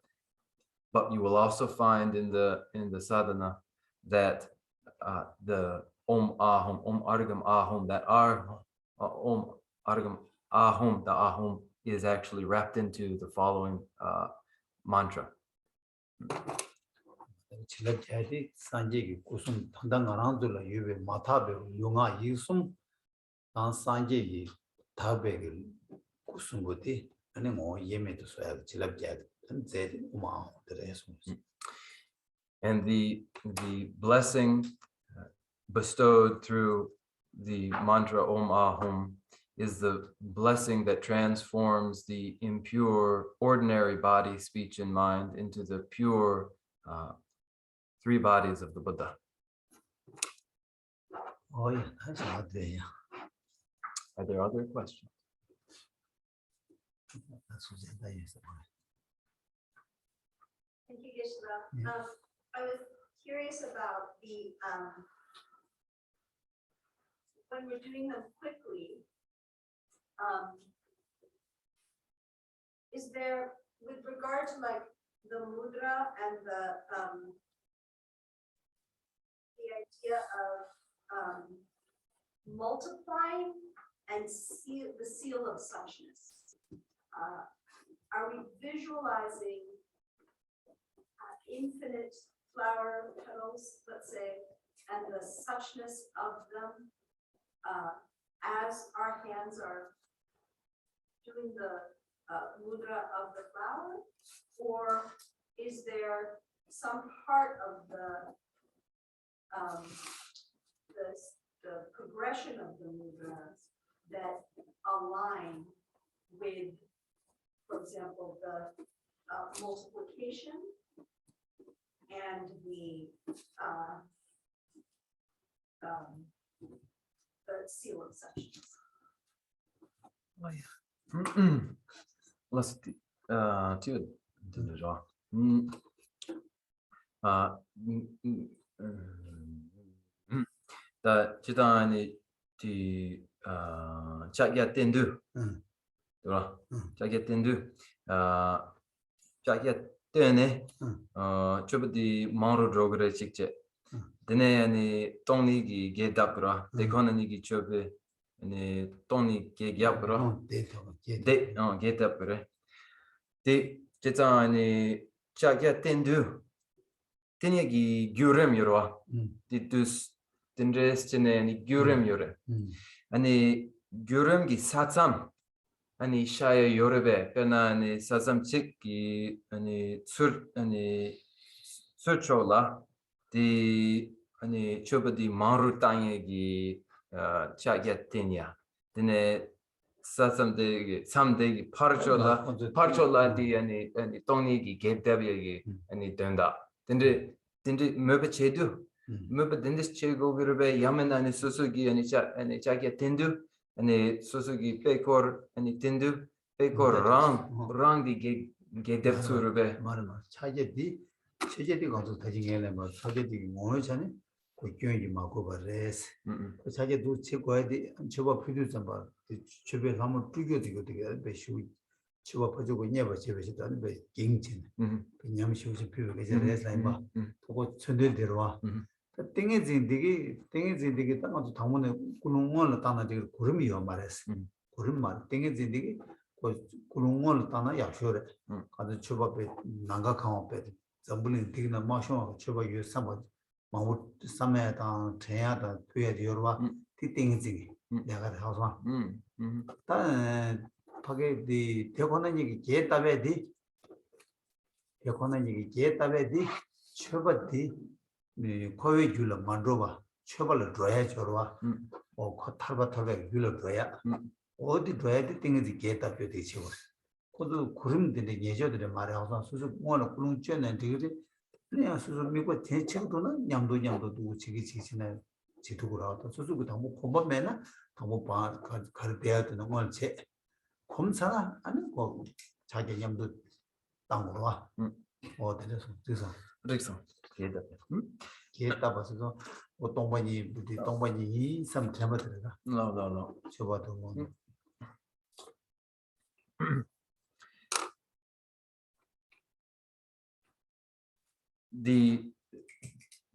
But you will also find in the sadhana that the Om Ahum, Om Argam Ahum, that Om Argam Ahum, the Ahum is actually wrapped into the following mantra. Chilab jadi sanje kusum thandang arandula yube matabe yunga yisum tan sanje tabe kusum boti ane mo yeme to soya chilab jadi zed uma and the blessing bestowed through the mantra Om Ahum is the blessing that transforms the impure, ordinary body, speech, and mind into the pure 3 bodies of the Buddha. Oh, yeah, that's not there. Are there other questions? Thank you, Yeshua. I was curious about the when we're doing them quickly. Is there, with regard to like the mudra and the idea of multiplying and the seal of suchness. Are we visualizing infinite flower petals, let's say, and the suchness of them as our hands are doing the mudra of the flower? Or is there some part of the progression of the mudras that align with, for example, the multiplication and the seal of suchness? Oh yeah. Let's do the draw. The chitani the chakya tendu. Chakya tendu. Chakya tene. Chubati maru drogre chikche. Dene ani toni gi gedapra. Dekonani gi chobe. Ani toni ge gyapra. De gedapra. De chitani chakya tendu. Tene gi gyurem yorwa. Titus Tendres ani gyurem yore. Ani gyurem gi satsam. Ani shaya yorebe. Pena ani satsam chik gi ani surchola. Di ani choba di maru tanya gi chakya tenya. Dine satsam de samde gi parchola di ani toni gi gedabya gi ani denda. Dinde möbe chedu. Möbe dindis chego girbe yamen ani susugi ani chakya tendu ani susugi pekor ani tendu pekor rang di gedep surbe. 말은 체제디 가서 다지게래 뭐 체제디 뭐에 전에 고경이 막고 버레스 그 자기도 체고야디 저거 필요좀 봐 주변 한번 두겨 되게 배슈 저거 가지고 녀버 제베시도 안 배, 갱진 그냥 쉬우지 필요가 있어서 봐 보고 천대대로 와 땡해진디기 딱 아주 당문에 꾸능원을 따나 지금 구름이요 말했어 구름 말 땡해진디기 꾸능원을 따나 약쇼래 가서 저밥에 난가강업 배 전부는 되게나 마셔 저거 유삼아 마우 삼매다 태야다 tuy야 되어와 땡해진이 내가 하서 단 파게디 대본은 얘기 개답에디 대본은 얘기 개답에디 처버디 코웨 줄라 만로바 처벌을 줘야 저러와 탈바탈에 줄라 줘야 어디 줘야 돼 땡이 개답에 되지 코도 구름들이 예저들의 말에 항상 수수 뭐는 구름 쬐는 되게 그냥 수수 미고 대책도는 냠도 두고 지기지나 지도고라도 수수고 당고 고범매나 당고 봐 가르돼야 되는 걸제 검사나 아니 뭐 자기 냠도 땅으로 와 그래서 개다 개다 봐서 동반이 삼 잘못들어가 no 저봐도 뭐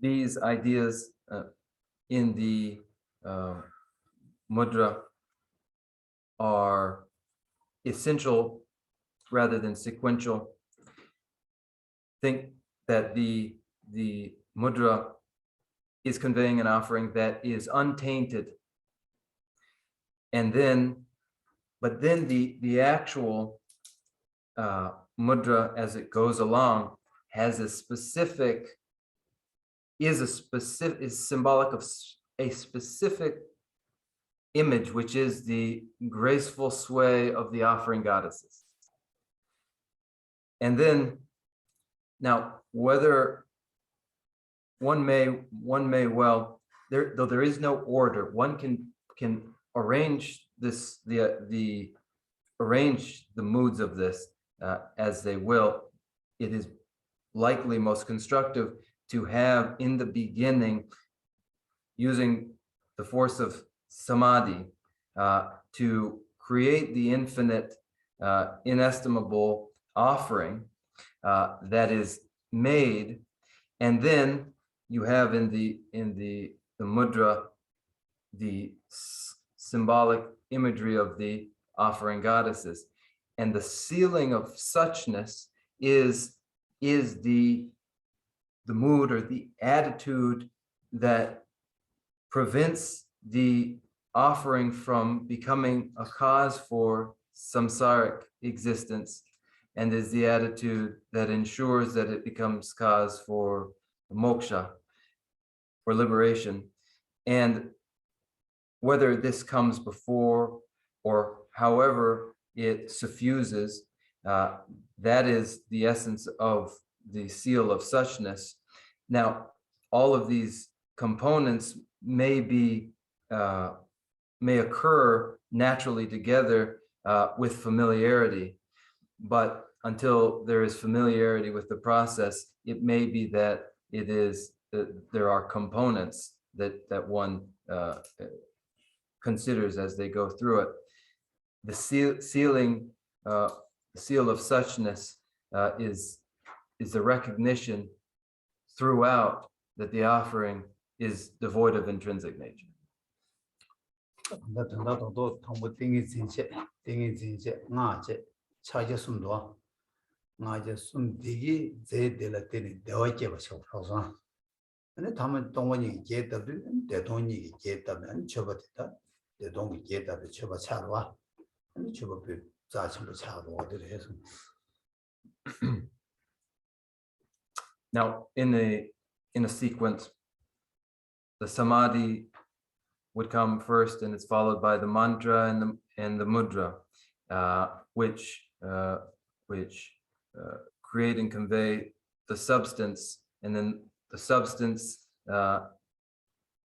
these ideas in the mudra are essential rather than sequential. Think that the mudra is conveying an offering that is untainted, and but then the actual mudra as it goes along has is symbolic of a specific image, which is the graceful sway of the offering goddesses. And then now, whether one may well, though there is no order, one can arrange arrange the moods of this as they will. It is likely most constructive to have in the beginning, using the force of samadhi, to create the infinite, inestimable offering, that is made, and then you have in the mudra the symbolic imagery of the offering goddesses, and the sealing of suchness is the mood or the attitude that prevents the offering from becoming a cause for samsaric existence, and is the attitude that ensures that it becomes cause for moksha, for liberation. And whether this comes before or however it suffuses, that is the essence of the seal of suchness. Now, all of these components may occur naturally together with familiarity, but until there is familiarity with the process, it may be that there are components that one considers as they go through it. The seal of suchness is the recognition throughout that the offering is devoid of intrinsic nature. Now, in a sequence, the samadhi would come first, and it's followed by the mantra and the mudra, which create and convey the substance, and then the substance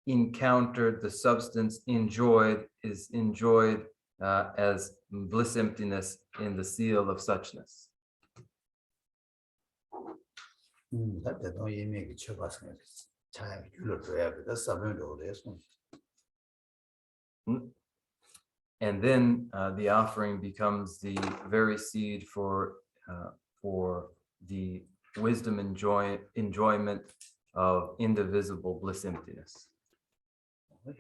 encountered, the substance enjoyed is enjoyed as bliss emptiness in the seal of suchness. And then the offering becomes the very seed for the wisdom enjoyment of indivisible bliss emptiness. Do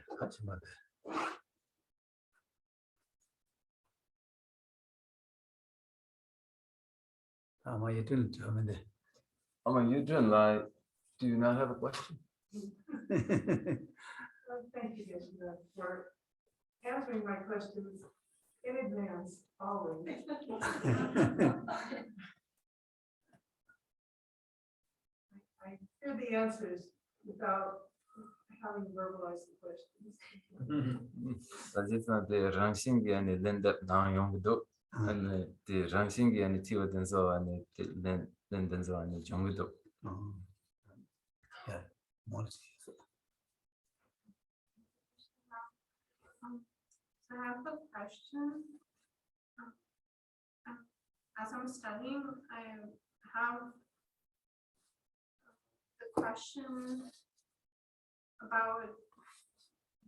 you not have a question? Thank you for answering my questions in advance, always. I hear the answers without having verbalized the questions. I have a question. As I'm studying, I have the question about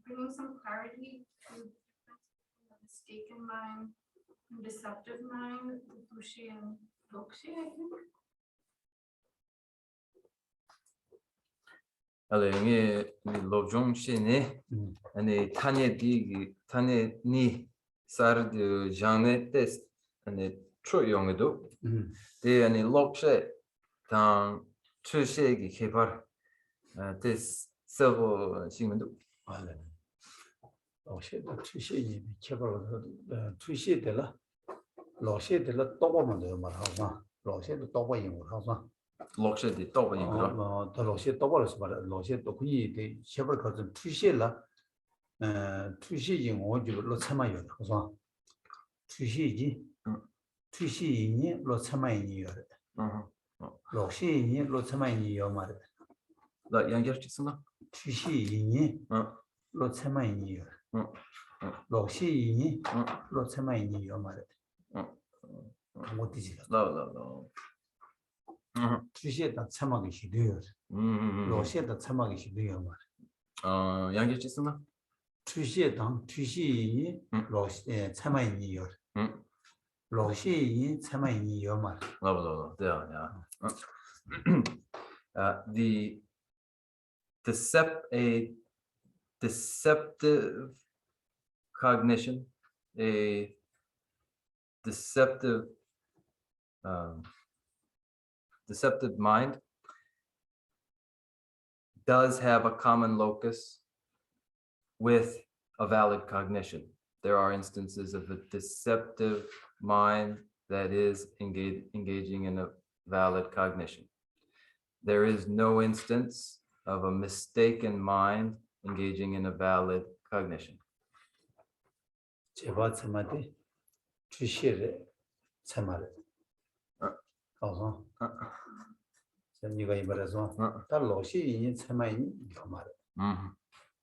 bringing some clarity to the mistaken mind, and deceptive mind, Dushi and Lokshi, I think. 알랭이 로종신이 아니 타네니 사르드 장네 테스트 아니 초용에도 데 아니 록셰 당 추셰기 개발 테스 서버 시면도 알레 로셰도 추셰이 개발을 추셰들라 로셰들라 또보면 돼 말하고 로셰도 또보인 거 하고 록셰디 또보인 거 더 로셰 또보를 말 로셰도 그이 대 개발 거든 추셰라 추시인 오지로 참아요. 그래서 추시지 추시인이 로 참아이니요. 로시인이 로 참아이니요 말이야. 나 연결했으나 추시인이 로 참아이니요. 로시인이 로 참아이니요 말이야. 못 뒤지라. 나나나 추시에다 참아기 싫어요. 로시에다 참아기 싫어요 말. 연결했으나 추시에 당 추시인이 로시에 참아이니요. 로시 이 참아이 요말. No, yeah. The deceptive cognition, a deceptive deceptive mind does have a common locus with a valid cognition. There are instances of a deceptive mind that is engaging in a valid cognition. There is no instance of a mistaken mind engaging in a valid cognition. 제바 참아데 주시레 참아레. 어서. 전이가 이 말해서 다 로시 이 참아이 요말.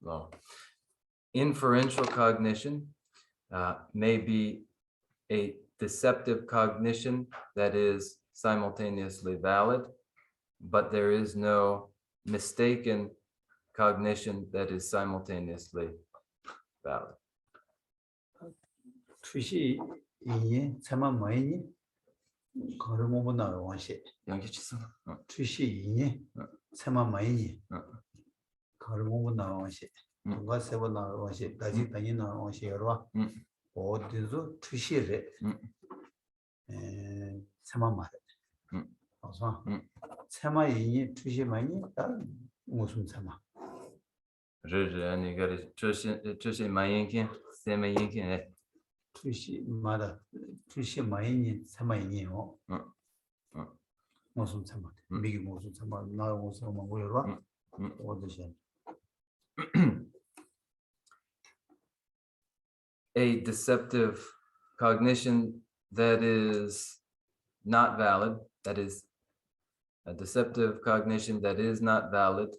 Well, inferential cognition may be a deceptive cognition that is simultaneously valid, but there is no mistaken cognition that is simultaneously valid. 주시 이 참아 뭐이니? 거르모고 나와시. 양기치성. 주시 이 참아 뭐이니? 거르모고 나와시. 누가 세고 나와시. 다시 다니 나와시 여러. 어디서 주시래. 참아 말. 어서. 참아 이 주시 많이 다 무슨 참아. 那个这些蛮严谨，这么严谨哎。 주시 말아 주시 많이 참아 이요. 무슨 참아. 미기 무슨 참아. 나 무슨 뭐 여러. 어디서. A deceptive cognition that is not valid, that is a deceptive cognition that is not valid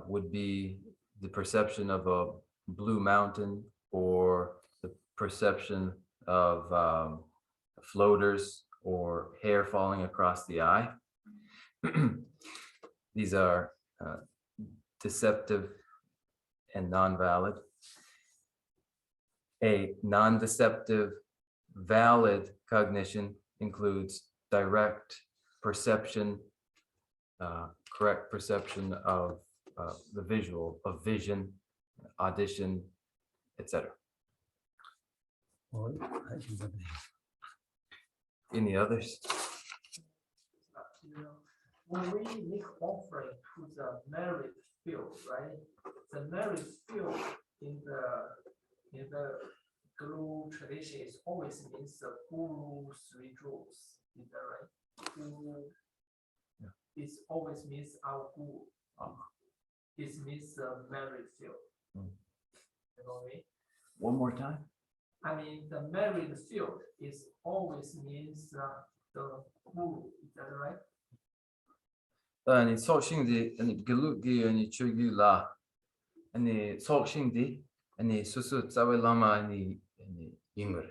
would be the perception of a blue mountain or the perception of floaters or hair falling across the eye. These are deceptive and non-valid. A non-deceptive, valid cognition includes direct perception, correct perception of the visual, of vision, audition, etc. Any others? When we make offering to the merit field, right? The merit field in the Guru tradition is always means the Guru three jewels. Is that right? Guru, it always means our Guru. It means the merit field. You know what I mean? One more time. I mean, the merit field is always means the Guru. Is that right? 你操心的，你格鲁给你去语啦，你操心的，你叔叔在位拉嘛，你英文。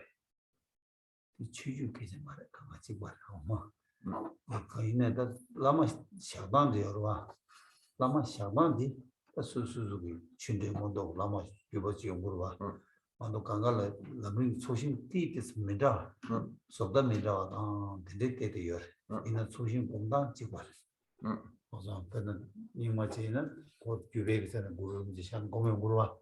취주 계제 말에 같이 말아 엄마. 거기는 라마 샤반도 여러와. 라마 샤반디 수수수기 춘대몬도 라마 유버지 연구와. 만도 강가를 라민 소신 띠있습니다. 속담이라 근데 때도요. 이는 소신 공단 직발. 그래서 저는 이마치는 곧 규백에서는 구름지 산 공연 구르와.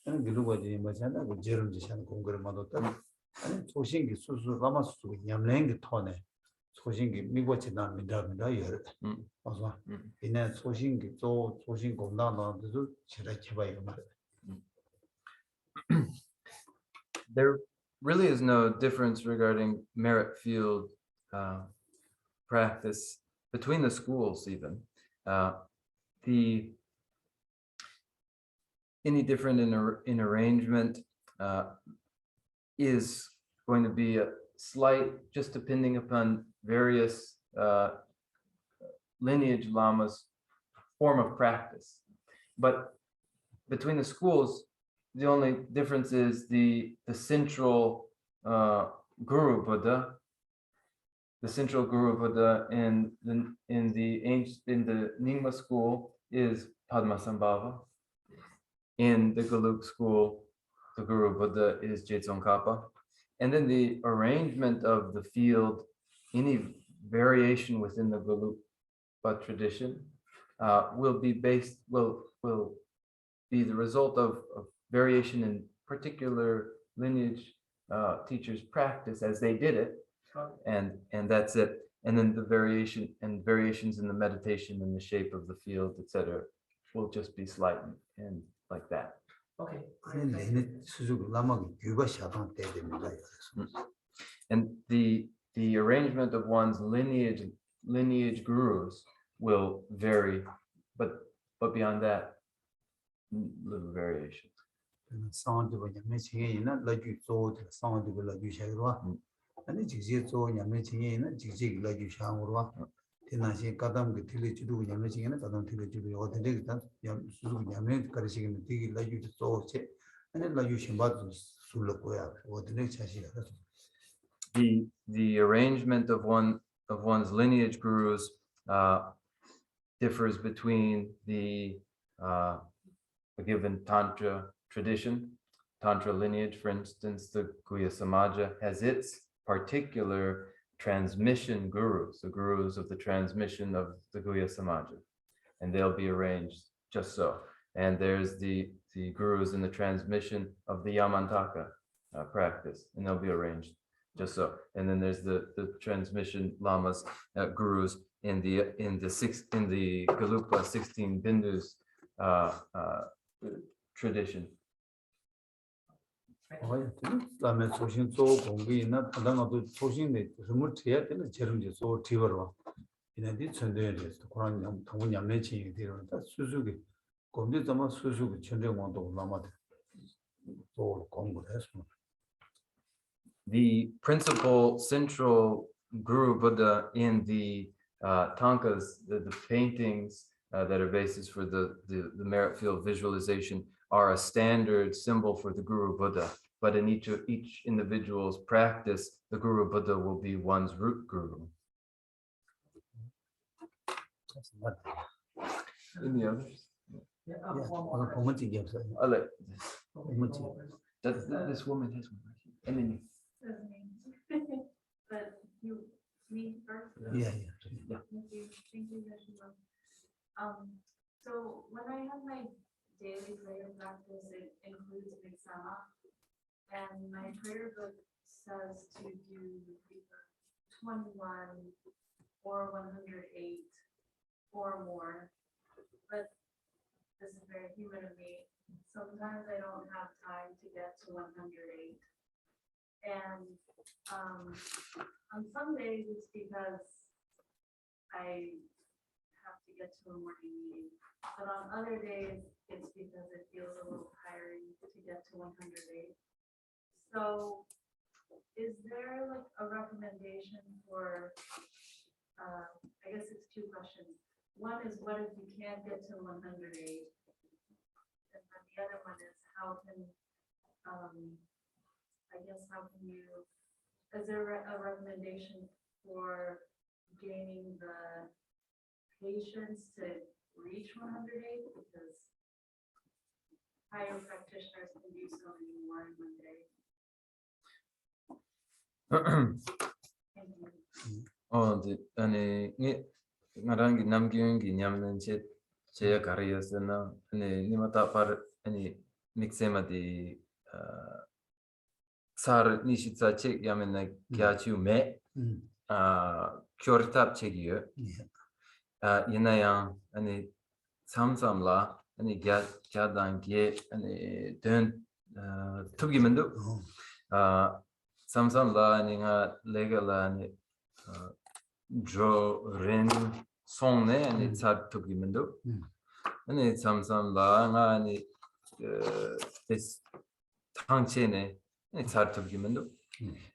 저는 기록하지 마찬가지로 그 제름지 산 공부를 만들었다. 아니 소신기 수수 라마수 냠랭기 토네 소신기 미고치나 민다민다 여 그래서 이내 소신기 또 소신 공단도 제가 해봐요 말. There really is no difference regarding merit field practice between the schools even. Any different in arrangement is going to be a slight, just depending upon various lineage lamas' form of practice. But between the schools, the only difference is the central Guru Buddha. The central Guru Buddha in the Nyingma school is Padmasambhava. In the Gelug school, the Guru Buddha is Jetsongkapa. And then the arrangement of the field, any variation within the Galupa tradition will be the result of variation in particular lineage teachers' practice as they did it, and that's it. And then the variations in the meditation and the shape of the field, etc., will just be slight and like that. Okay. And the arrangement of one's lineage gurus will vary, but beyond that, little variation. The arrangement of one's lineage gurus differs between a given tantra tradition, tantra lineage. For instance, the Guhya Samaja has its particular transmission gurus, the gurus of the transmission of the Guhya Samaja, and they'll be arranged just so. And there's the gurus in the transmission of the Yamantaka practice, and they'll be arranged just so. And then there's the transmission lamas, gurus in the Galupa 16 Bindus tradition. The principal central Guru Buddha in the tankas, the paintings that are basis for the merit field visualization, are a standard symbol for the Guru Buddha. But in each individual's practice, the Guru Buddha will be one's root guru. Any others? Yeah, I'll one more. let this woman has one. And then But me first? Yeah. Thank you, Yeshua. So when I have my daily prayer practice, it includes Miksama, and my prayer book says to do either 21 or 108 or more, but this is very human of me. Sometimes I don't have time to get to 108. And on some days it's because I have to get to a morning meeting, but on other days it's because it feels a little tiring to get to 108. So is there like a recommendation for, I guess it's two questions. One is, what if you can't get to 108? And then the other one is, how can is there a recommendation for gaining the patience to reach 108? Because higher practitioners can do so many more in one day. ngarangi namgyungi nyamnen che kariyasena nimata par mixema di sar nishitsa che yamena kyachu me kyortap chegiyo yinayang samsamla gyadan ge den tubgimendu samsamla nga legala jo ren songne tsar tubgimendu samsamla nga this tangchene tsar tubgimendu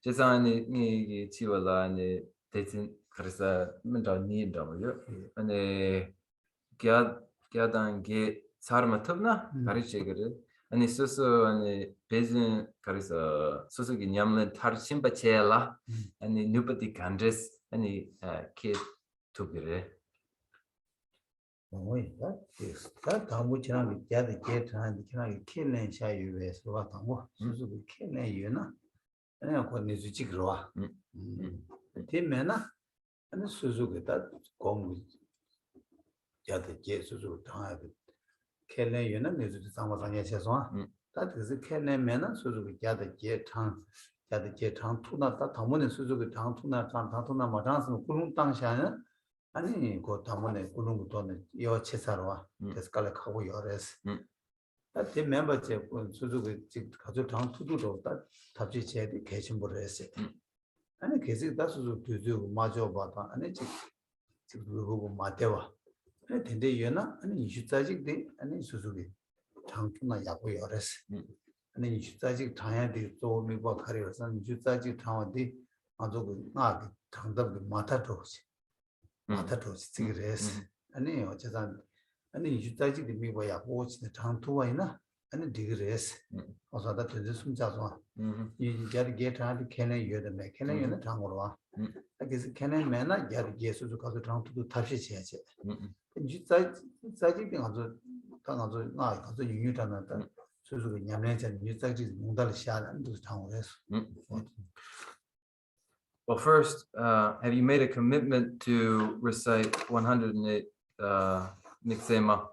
제사니 니 치월라니 대신 그래서 먼저 니더요 아니 갸단 게 사르마트나 가르치기를 아니 소소 아니 베진 그래서 소소기 냠는 타르심바체라 아니 뉴퍼티 간드레스 아니 케 투비레 다 당부처럼 야데 게트한 지나 킬렌 샤유에서 와 당부 수수기 킬렌 유나 아니 그 니주 찍으러와 팀에나 아니 수수께다 공부 야데 제수수 당하게 켈레 유는 니주 상마상에 쳐서 다 그래서 켈레면은 수수께 야데 제탕 야데 제탕 투나다 담문의 수수께 당 투나 당 마장스 꾸룬 당샤는 아니 그 담문의 꾸룬부터는 여 체사로와 데스칼레 하고 열에서 때 멤버 제 수수께 가족 당 투도도 다 답지 제대 개심부를 했어요. 아니 계속 다 수수 두두 맞아 봐다 아니 지금 그거 맞대와 아니 근데 얘나 아니 이슈자직 돼 아니 수수께 당투나 야고 열었어. 아니 이슈자직 당야 돼 또미고 가려서 이슈자직 당한테 아주 나 당답 마타도지 마타도지 지그레스 아니 어쩌다 아니 이슈자직 미고 야고 진짜 당투와이나 아니 디그레스 어서다 되게 숨자서 이 자리 게타한테 캐네 여드네 캐네 여는 당으로 와 그래서 캐네 매나 자리 예수도 가서 당투도 탑시 지야지 이슈자직 아주 당아주 나 가서 유유다나다 수수가 냠내전 이슈자직 농달을 시하는 도 당으로 해서 Well, first, have you made a commitment to recite 108 Miksema?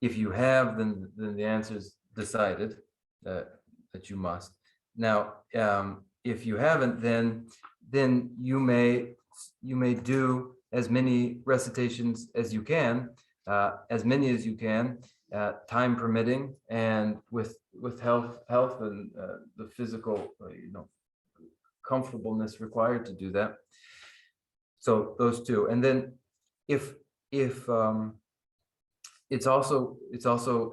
If you have, then the answer is decided that you must. Now, if you haven't, then you may do as many recitations as you can, as many as you can, time permitting, and with health and the physical, comfortableness required to do that. So those two, and then if it's also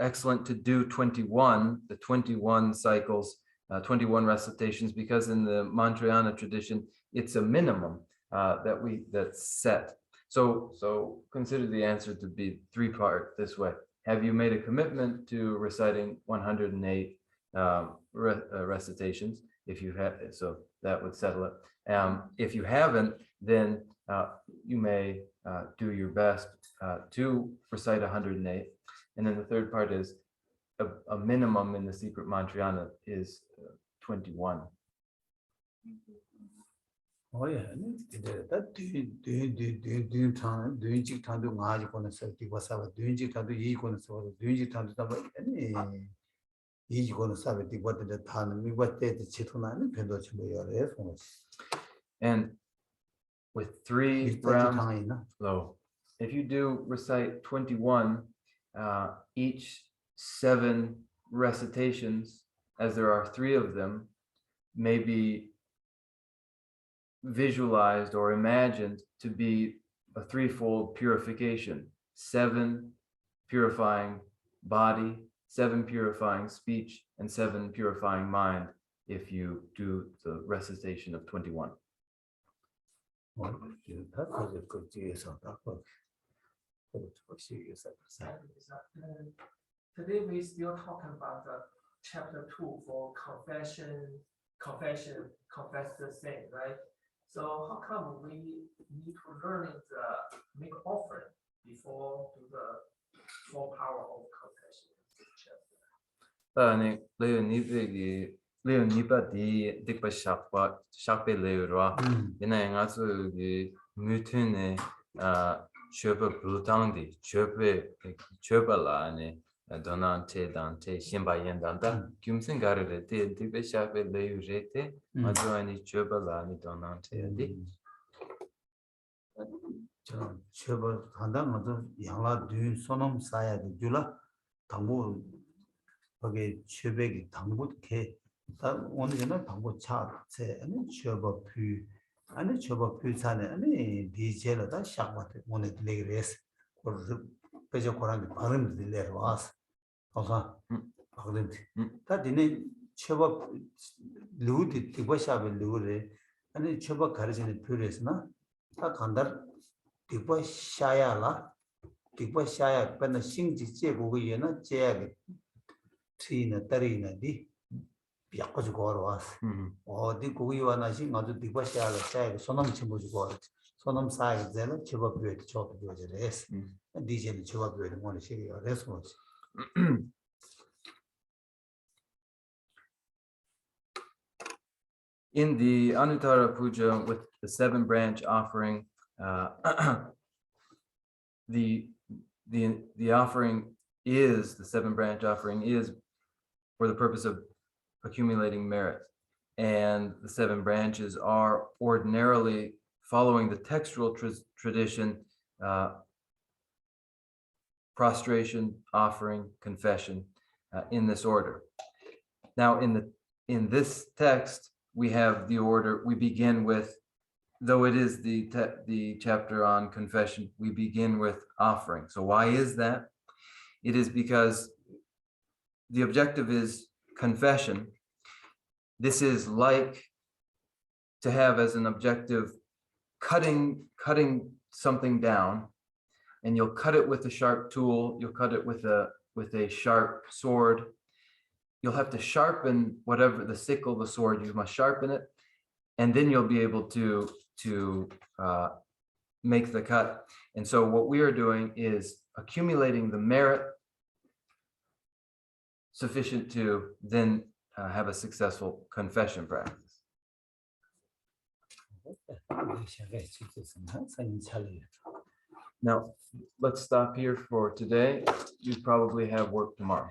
excellent to do 21 cycles, 21 recitations, because in the Mantrayana tradition it's a minimum that's set. So consider the answer to be three-part this way. Have you made a commitment to reciting 108 recitations? If you have, so that would settle it. If you haven't, then you may do your best to recite 108. And then the third part is a minimum in the secret Mantrayana is 21. Oh yeah, that doing time, doing jig time to ngaji kona sa di wasaba, doing jig time to yi kona sa, doing jig time to taba any yi kona sa di what the time me what the chituna and pendo chimbo yore. And with 3 rounds, so if you do recite 21, each 7 recitations, as there are 3 of them, may be visualized or imagined to be a threefold purification: 7 purifying body, 7 purifying speech, and 7 purifying mind, if you do the recitation of 21. Today we still talking about the chapter 2 for confess the sin, right? So how come we need to learn the make offering before do the full power of confession? Leo nipa di dikpa shakpe leo rwa. Yena nga su gi mutune chopa brutang di chopa la ne donan te dan te shimba yen dan da gyumsen gare re te dikpa shakpe leo re te majo ani chopa la ni donan te di. chopa handa ngazo yangla dun sonom saya di jula 당부 거기 최백이 당부 개 오늘은 당부 차세 아니 처버 퓨 아니 처버 퓨 차네 아니 디젤다 샤바트 오늘 레그레스 그 배저 고란이 발음 들려 와서 어서 방금 다 디네 처버 루디 디버샤벨 루레 아니 처버 가르치는 퓨레스나 다 간다 디버샤야라 디버샤야 pen 신지 제고가 얘는 제야게 트이나 따리나 디 비약까지 걸어 왔어. 어디 고기와 나신 아주 디버샤를 쌓이고 소놈 침보지고 소놈 쌓이게 되는 제법에 저도 되어져서 디제는 제법에 뭐는 시리가 됐어. In the Anuttara Puja with the 7-branch offering, the offering is, the 7-branch offering is for the purpose of accumulating merit. And the 7 branches are ordinarily, following the textual tradition, prostration, offering, confession, in this order. Now, in this text, we have the order. We begin with, though it is the chapter on confession, we begin with offering. So why is that? It is because the objective is confession. This is like to have as an objective cutting something down, and you'll cut it with a sharp tool, you'll cut it with a sharp sword. You'll have to sharpen whatever, the sickle, the sword, you must sharpen it, and then you'll be able to make the cut. And so what we are doing is accumulating the merit sufficient to then have a successful confession practice. Now, let's stop here for today. You probably have work tomorrow.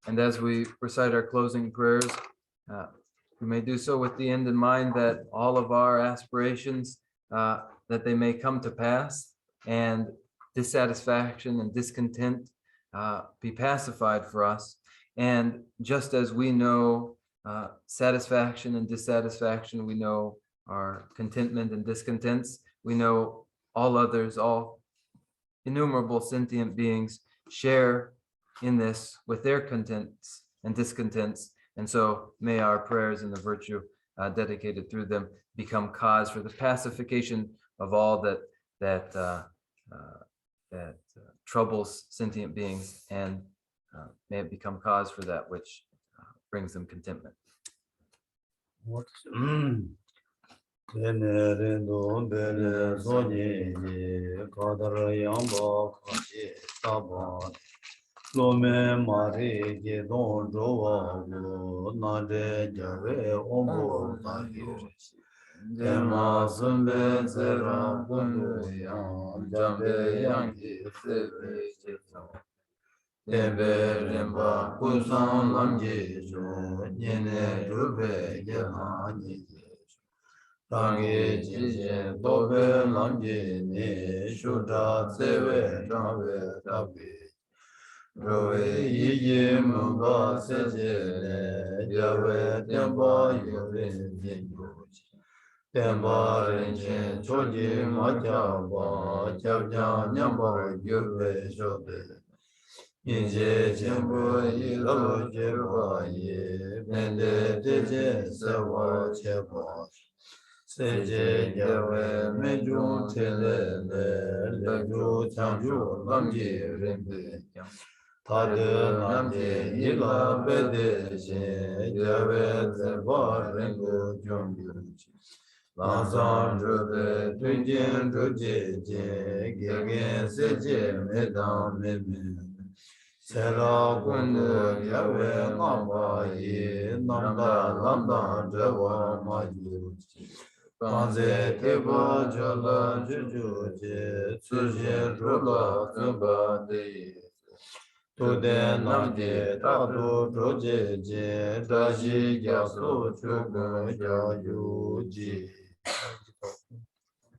And as we recite our closing prayers, we may do so with the end in mind that all of our aspirations, that they may come to pass, and dissatisfaction and discontent be pacified for us. And just as we know satisfaction and dissatisfaction, we know our contentment and discontents, we know all others, all innumerable sentient beings share in this with their contents and discontents. And so may our prayers and the virtue dedicated through them become cause for the pacification of all that troubles sentient beings, and may it become cause for that which brings them contentment.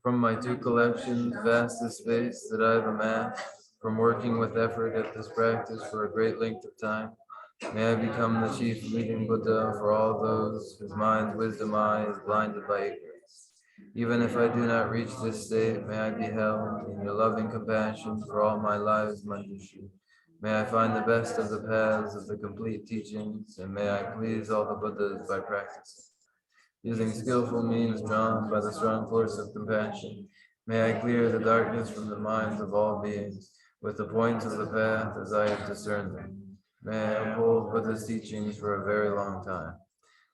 From my 2 collections, vast the space that I've amassed, from working with effort at this practice for a great length of time, may I become the chief leading Buddha for all those whose mind's wisdom eye is blinded by ignorance. Even if I do not reach this state, may I be held in your loving compassion for all my lives, Manjushri. May I find the best of the paths of the complete teachings, and may I please all the Buddhas by practice. using skillful means drawn by the strong force of compassion. May I clear the darkness from the minds of all beings with the points of the path as I have discerned them. May I uphold Buddha's teachings for a very long time,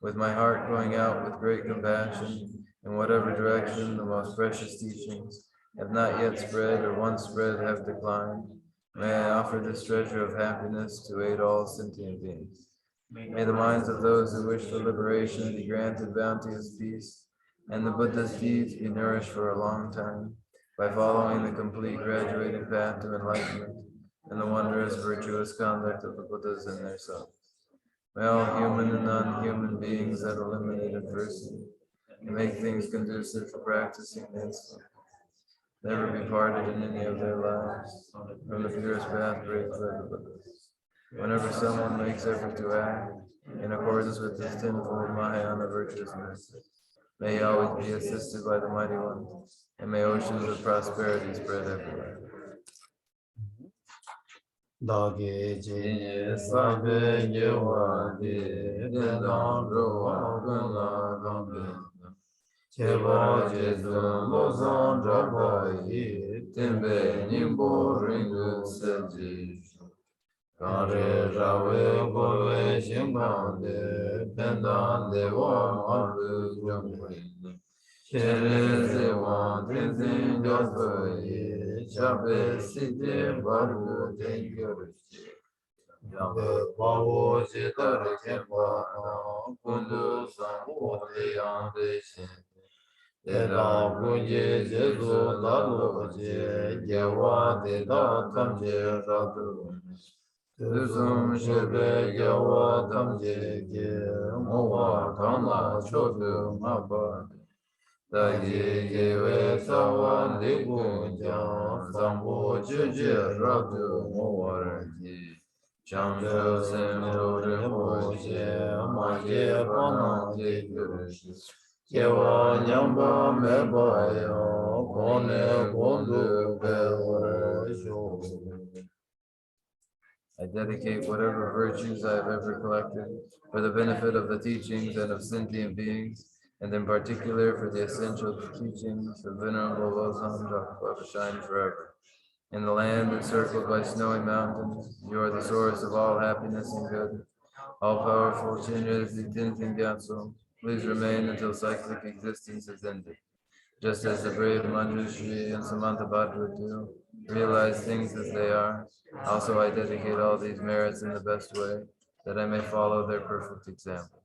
with my heart going out with great compassion in whatever direction the most precious teachings have not yet spread or once spread have declined. May I offer this treasure of happiness to aid all sentient beings. May the minds of those who wish for liberation be granted bounteous peace, and the Buddha's deeds be nourished for a long time by following the complete graduated path to enlightenment and the wondrous virtuous conduct of the Buddhas and their sons. May all human and non-human beings have eliminated adversity and make things conducive for practicing this, never be parted in any of their lives from the purest path raised by the Buddhas. Whenever someone makes effort to act in accordance with this tenfold Mahayana virtuousness, may he always be assisted by the Mighty One, and may oceans of prosperity spread everywhere. Dāgī jīnyē sābē yewā dī, dēndāng rūwa gōnā gāmbē. Chēbā jēsū lōsāng rābā yī, tēmbē nīmbō rīngu sējī. Kāre rāwē gōlwē shīngāng dē, pēndāng dēwā ārū jōngwē. Chērē zēwāng tēnzēng jāsbā yī, Chabé sīdē bārū tēngyōrīshī. Yāmbē pāwō jētārē kēmbā nā, kundū sāmbō lēyāng dēshī. Tētā kūjē jēsū dālō jē, gyāwā tētā tamjē rādhū. Tūsūṃ shēbē gyāwā tamjē gē, mōwā kānā chōdū māpā. Dāgī gyēwē sāvā līgū jāng, sāmbō chūjē rādhū mōwā rājī. Chāngshō sēmchō rīmbō shē, mājē pānā jē gyōrīshī. Gyēwā nyāmbā mēbā yā, kōne kōndū bēwā shō. I dedicate whatever virtues I have ever collected for the benefit of the teachings and of sentient beings, and in particular for the essential teachings of Venerable Losam Baba shine forever. In the land encircled by snowy mountains, you are the source of all happiness and good. All-powerful Chenrezig Tenzin Gyatso, please remain until cyclic existence is ended. Just as the brave Manjushri and Samantabhadra do, realize things as they are, also I dedicate all these merits in the best way, that I may follow their perfect example.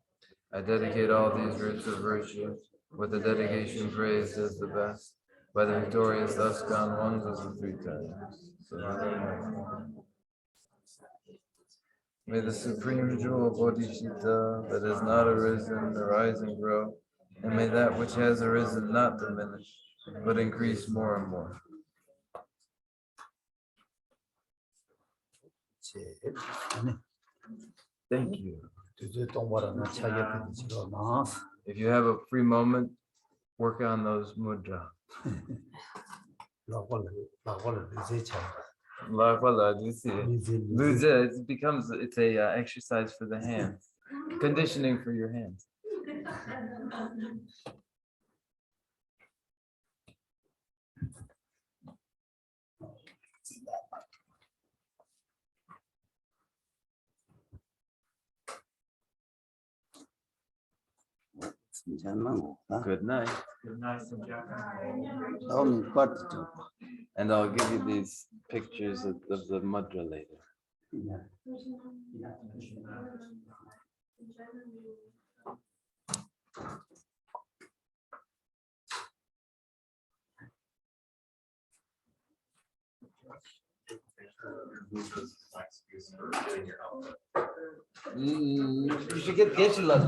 I dedicate all these roots of virtue, with the dedication praised as the best, by the victorious thus gone ones of the 3 times. May the supreme jewel Bodhisattva that has not arisen arise and grow, and may that which has arisen not diminish, but increase more and more. Thank you. If you have a free moment, work on those mudra. It's a exercise for the hands, conditioning for your hands. Good night. Good night, Sanjaka. And I'll give you these pictures of the mudra later. You should get Geshe-la.